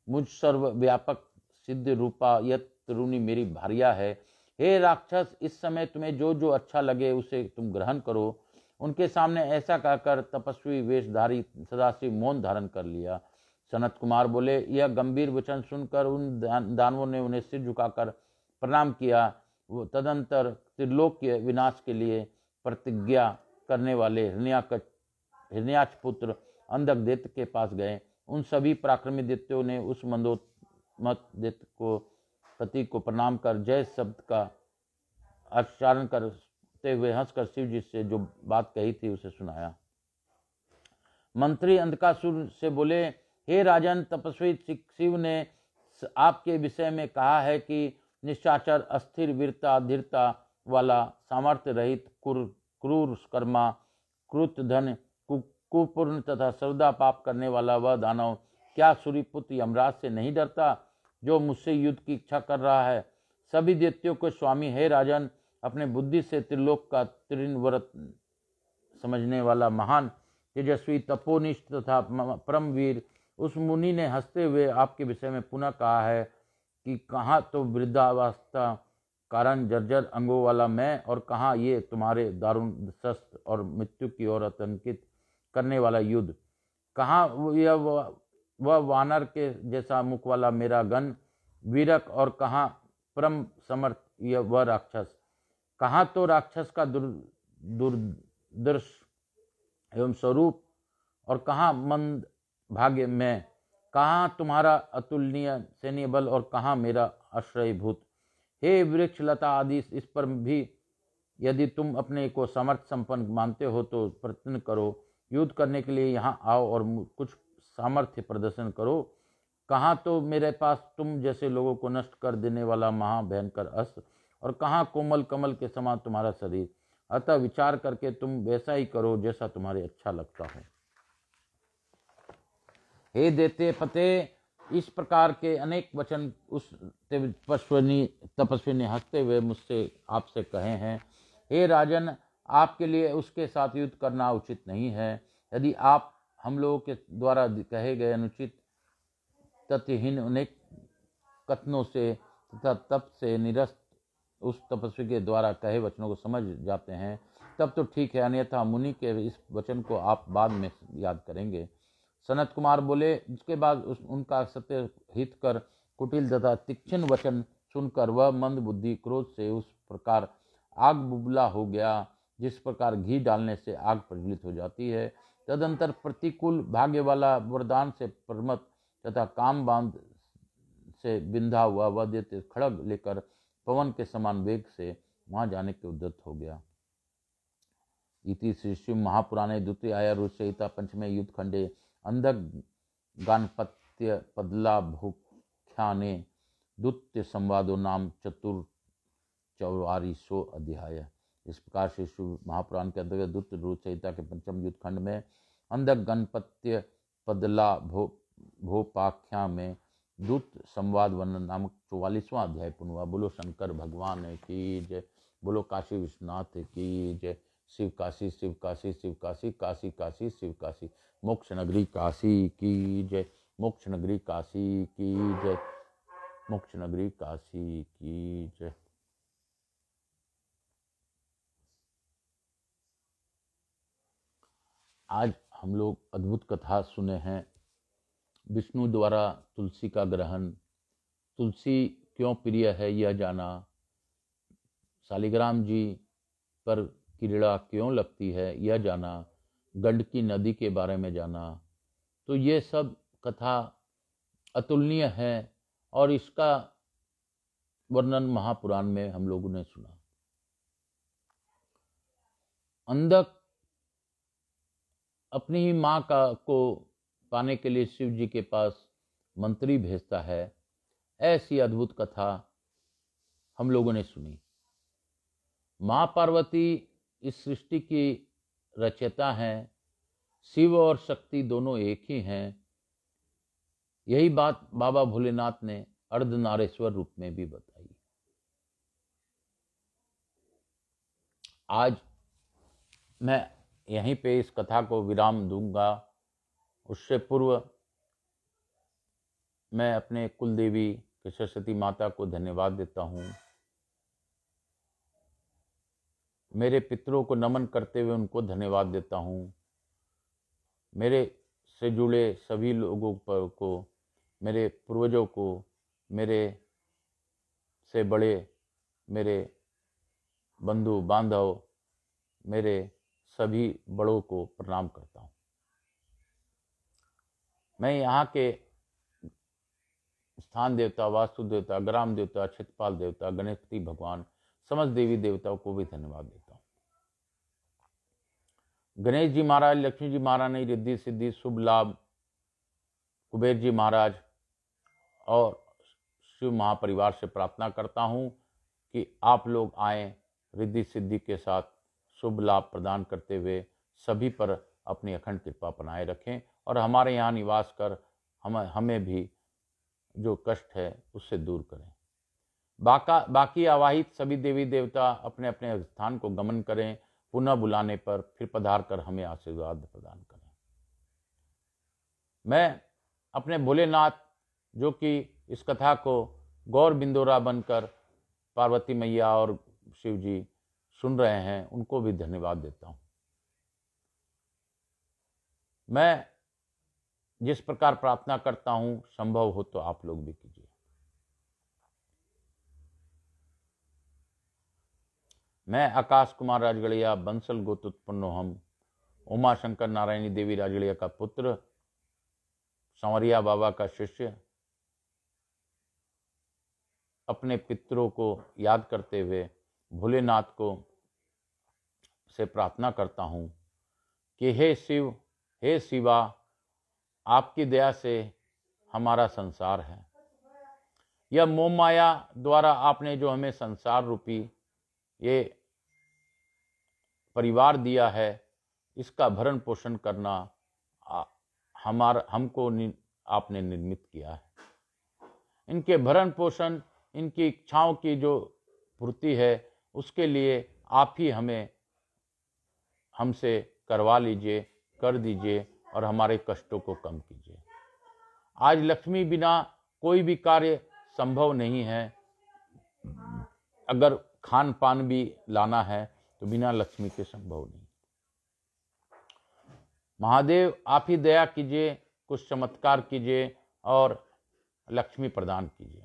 मुझ सर्वव्यापक सिद्ध रूपा यह तरुणी मेरी भार्या है। हे राक्षस, इस समय तुम्हें जो जो अच्छा लगे उसे तुम ग्रहण करो। उनके सामने ऐसा कहकर तपस्वी वेशधारी सदाशिव मौन धारण कर लिया। सनत कुमार बोले, यह गंभीर वचन सुनकर उन दानवों ने उन्हें सिर झुकाकर प्रणाम किया। वो तदंतर त्रिलोक के विनाश के लिए प्रतिज्ञा करने वाले हिरण्याक्ष पुत्र अंधक दैत्य के पास गए। उन सभी पराक्रमी दैत्यों ने उस मंदोन्मत्त दैत्य को पति को प्रणाम कर जय शब्द का उच्चारण करते हुए हंसकर शिव जी से जो बात कही थी उसे सुनाया। मंत्री अंधकासुर से बोले, हे राजन, तपस्वी शिव ने आपके विषय में कहा है कि निशाचर, अस्थिर, वीरता, धीरता वाला, सामर्थ्य रहित, क्रूर कर्मा, क्रूरधन, कुपूर्ण तथा सर्वदा पाप करने वाला वह दानव क्या सूर्यपुत्र यमराज से नहीं डरता, जो मुझसे युद्ध की इच्छा कर रहा है? सभी दैत्यों को स्वामी, हे राजन, अपने बुद्धि से त्रिलोक का त्रिनव्रत समझने वाला महान तेजस्वी, तपोनिष्ठ तथा परमवीर उस मुनि ने हंसते हुए आपके विषय में पुनः कहा है कि कहाँ तो वृद्धावस्था कारण जर्जर अंगों वाला मैं, और कहाँ ये तुम्हारे दारुण शस्त्र और मृत्यु की ओर आतंकित करने वाला युद्ध? कहाँ वह वानर के जैसा मुख वाला मेरा गण वीरक, और कहाँ परम समर्थ वह राक्षस? कहाँ तो राक्षस का दुर्दर्श एवं स्वरूप, और कहाँ मंद भाग्य में? कहाँ तुम्हारा अतुलनीय सैन्य बल, और कहाँ मेरा आश्रयभूत? हे वृक्ष, लता आदि, इस पर भी यदि तुम अपने को समर्थ संपन्न मानते हो तो प्रयत्न करो, युद्ध करने के लिए यहाँ आओ और कुछ सामर्थ्य प्रदर्शन करो। कहाँ तो मेरे पास तुम जैसे लोगों को नष्ट कर देने वाला महाभयंकर अस्त्र, और कहाँ कोमल कमल के समान तुम्हारा शरीर? अतः विचार करके तुम वैसा ही करो जैसा तुम्हारे अच्छा लगता हो। हे देते पते, इस प्रकार के अनेक वचन उस तपस्वी ने हंसते हुए मुझसे आपसे कहे हैं। हे राजन, आपके लिए उसके साथ युद्ध करना उचित नहीं है। यदि आप हम लोगों के द्वारा कहे गए अनुचित तथ्यहीन अनेक कथनों से तथा तप से निरस्त उस तपस्वी के द्वारा कहे वचनों को समझ जाते हैं, तब तो ठीक है, अन्यथा मुनि के इस वचन को आप बाद में याद करेंगे। सनत कुमार बोले। इसके बाद उनका सत्य हित कर कुटिल तथा तीक्ष्ण वचन सुनकर वह मंद बुद्धि क्रोध से उस प्रकार आग बुबला हो गया जिस प्रकार घी डालने से आग प्रज्वलित हो जाती है। तदंतर प्रतिकूल भाग्य वाला वरदान से प्रमत तथा काम बांध से बिंधा हुआ वह दैत्य खड़ग लेकर पवन के समान वेग से वहां जाने के उद्यत हो गया। इति श्री शिव महापुराणे द्वितीय रुचयिता पंचमे युद्ध खंडे अंधक गानपत्य पदलाभुख्याने द्वितीय संवादो नाम 44वां अध्याय। इस प्रकार से शिव महापुराण के अंतर्गत द्वितीय रुचयिता के पंचम युद्ध खंड में अंधक गणपत्य पदलाभोपाख्या में दूत संवाद वर्णन नामक 44वां अध्याय पूर्ण हुआ। बोलो शंकर भगवान की जय, बोलो काशी विश्वनाथ की जय। शिव काशी शिव काशी शिव काशी काशी काशी शिव काशी। मोक्ष नगरी काशी की जय, मोक्ष नगरी काशी की जय, मोक्ष नगरी काशी की जय। आज हम लोग अद्भुत कथा सुने हैं। विष्णु द्वारा तुलसी का ग्रहण, तुलसी क्यों प्रिय है यह जाना, शालिग्राम जी पर कीड़ा क्यों लगती है यह जाना, गंडकी नदी के बारे में जाना। तो ये सब कथा अतुलनीय है और इसका वर्णन महापुराण में हम लोगों ने सुना। अंधक अपनी ही माँ को पाने के लिए शिव जी के पास मंत्री भेजता है। ऐसी अद्भुत कथा हम लोगों ने सुनी। माँ पार्वती इस सृष्टि की रचयिता हैं। शिव और शक्ति दोनों एक ही हैं। यही बात बाबा भोलेनाथ ने अर्धनारेश्वर रूप में भी बताई। आज मैं यहीं पे इस कथा को विराम दूंगा। उससे पूर्व मैं अपने कुल देवी सरस्वती माता को धन्यवाद देता हूँ। मेरे पितरों को नमन करते हुए उनको धन्यवाद देता हूँ। मेरे से जुड़े सभी लोगों पर को, मेरे पूर्वजों को, मेरे से बड़े मेरे बंधु बांधव, मेरे सभी बड़ों को प्रणाम करता हूँ। मैं यहाँ के स्थान देवता, वास्तु देवता, ग्राम देवता, क्षेत्रपाल देवता, गणपति भगवान, समस्त देवी देवताओं को भी धन्यवाद देता हूँ। गणेश जी महाराज, लक्ष्मी जी महाराज ने रिद्धि सिद्धि शुभ लाभ, कुबेर जी महाराज और शिव महापरिवार से प्रार्थना करता हूँ कि आप लोग आएँ, रिद्धि सिद्धि के साथ शुभ लाभ प्रदान करते हुए सभी पर अपनी अखंड कृपा बनाए रखें और हमारे यहाँ निवास कर हमें भी जो कष्ट है उससे दूर करें। बाकी आवाहित सभी देवी देवता अपने अपने स्थान को गमन करें, पुनः बुलाने पर फिर पधार कर हमें आशीर्वाद प्रदान करें। मैं अपने भोलेनाथ, जो कि इस कथा को गौर बिंदोरा बनकर पार्वती मैया और शिव जी सुन रहे हैं, उनको भी धन्यवाद देता हूँ। मैं जिस प्रकार प्रार्थना करता हूँ, संभव हो तो आप लोग भी कीजिए। मैं आकाश कुमार राजगढ़िया, बंसल गोत्रोत्पन्नो हम, उमा शंकर नारायणी देवी राजगढ़िया का पुत्र, संवरिया बाबा का शिष्य, अपने पितरों को याद करते हुए भोलेनाथ को से प्रार्थना करता हूँ कि हे शिव, हे शिवा, आपकी दया से हमारा संसार है। यह मोह माया द्वारा आपने जो हमें संसार रूपी ये परिवार दिया है, इसका भरण पोषण करना हमको आपने निर्मित किया है। इनके भरण पोषण, इनकी इच्छाओं की जो पूर्ति है, उसके लिए आप ही हमसे करवा लीजिए, कर दीजिए और हमारे कष्टों को कम कीजिए। आज लक्ष्मी बिना कोई भी कार्य संभव नहीं है। अगर खान पान भी लाना है तो बिना लक्ष्मी के संभव नहीं। महादेव, आप ही दया कीजिए, कुछ चमत्कार कीजिए और लक्ष्मी प्रदान कीजिए।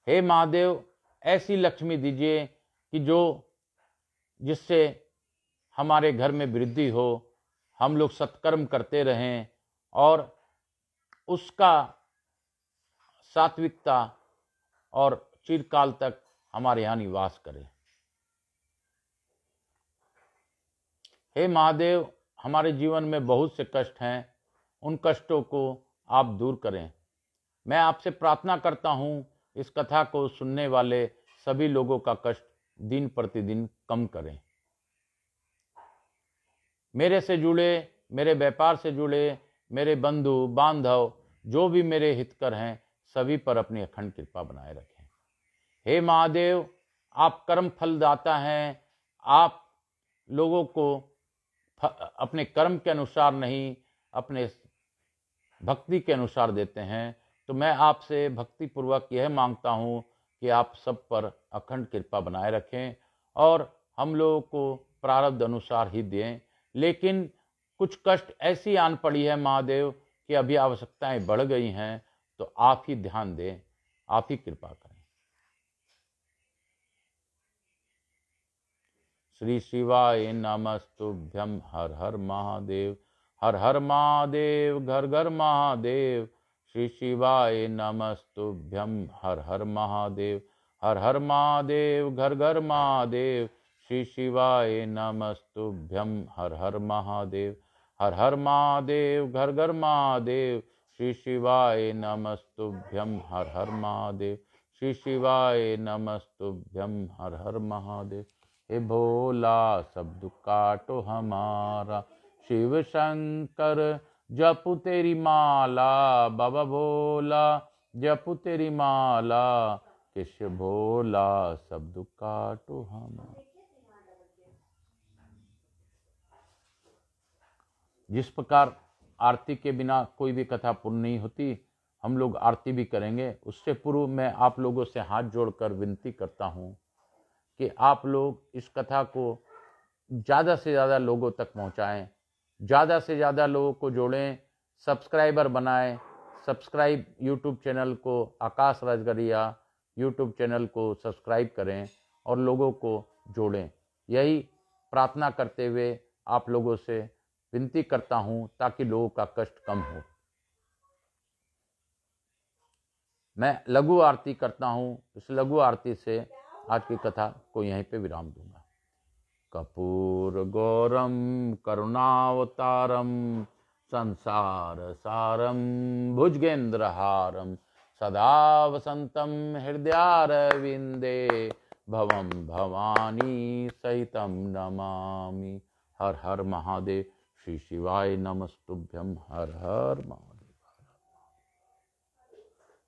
हे महादेव, ऐसी लक्ष्मी दीजिए कि जिससे हमारे घर में वृद्धि हो, हम लोग सत्कर्म करते रहें और उसका सात्विकता और चिरकाल तक हमारे यहाँ निवास करे। हे महादेव, हमारे जीवन में बहुत से कष्ट हैं, उन कष्टों को आप दूर करें। मैं आपसे प्रार्थना करता हूँ, इस कथा को सुनने वाले सभी लोगों का कष्ट दिन प्रतिदिन कम करें। मेरे से जुड़े, मेरे व्यापार से जुड़े, मेरे बंधु बांधव जो भी मेरे हितकर हैं, सभी पर अपनी अखंड कृपा बनाए रखें। हे महादेव, आप कर्म फलदाता हैं। आप लोगों को अपने कर्म के अनुसार नहीं, अपने भक्ति के अनुसार देते हैं। तो मैं आपसे भक्ति पूर्वक यह मांगता हूँ कि आप सब पर अखंड कृपा बनाए रखें और हम लोगों को प्रारब्ध अनुसार ही दें। लेकिन कुछ कष्ट ऐसी आन पड़ी है महादेव कि अभी आवश्यकताएं बढ़ गई हैं, तो आप ही ध्यान दें, आप ही कृपा करें। श्री शिवाय नमस्तुभ्यं। हर हर महादेव, हर हर महादेव, घर घर महादेव। श्री शिवाय नमस्तुभ्यं। हर हर महादेव, हर हर महादेव, घर घर महादेव। श्री शिवाय नमस्तुभ्यं। हर हर महादेव, हर हर महादेव, घर घर महादेव। श्री शिवाय नमस्तुभ्यं। हर हर महादेव, श्री शिवाय नमस्तुभ्यं। हर हर महादेव। हे भोला, सब दुख काटो हमारा, शिव शंकर जपू तेरी माला। बाबा भोला जपू तेरी माला, किश भोला सब दुख काटो हमारा। जिस प्रकार आरती के बिना कोई भी कथा पूर्ण नहीं होती, हम लोग आरती भी करेंगे। उससे पूर्व मैं आप लोगों से हाथ जोड़कर विनती करता हूँ कि आप लोग इस कथा को ज़्यादा से ज़्यादा लोगों तक पहुँचाएं, ज़्यादा से ज़्यादा लोगों को जोड़ें, सब्सक्राइबर बनाएं। सब्सक्राइब यूट्यूब चैनल को, आकाश राजगढ़िया यूट्यूब चैनल को सब्सक्राइब करें और लोगों को जोड़ें। यही प्रार्थना करते हुए आप लोगों से विनती करता हूँ ताकि लोगों का कष्ट कम हो। मैं लघु आरती करता हूँ। इस लघु आरती से आज की कथा को यहीं पे विराम दूंगा। कपूर गौरम करुणावतारम संसार सारम भुजगेंद्रहारम सदा वसंतं हृदयारविंदे भवं भवानी सहितं नमामि। हर हर महादेव। श्री शिवाय नमस्तुभ्यं। हर हर महादेव।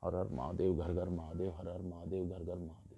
हर हर महादेव। घर घर महादेव। हर हर महादेव। घर घर महादेव।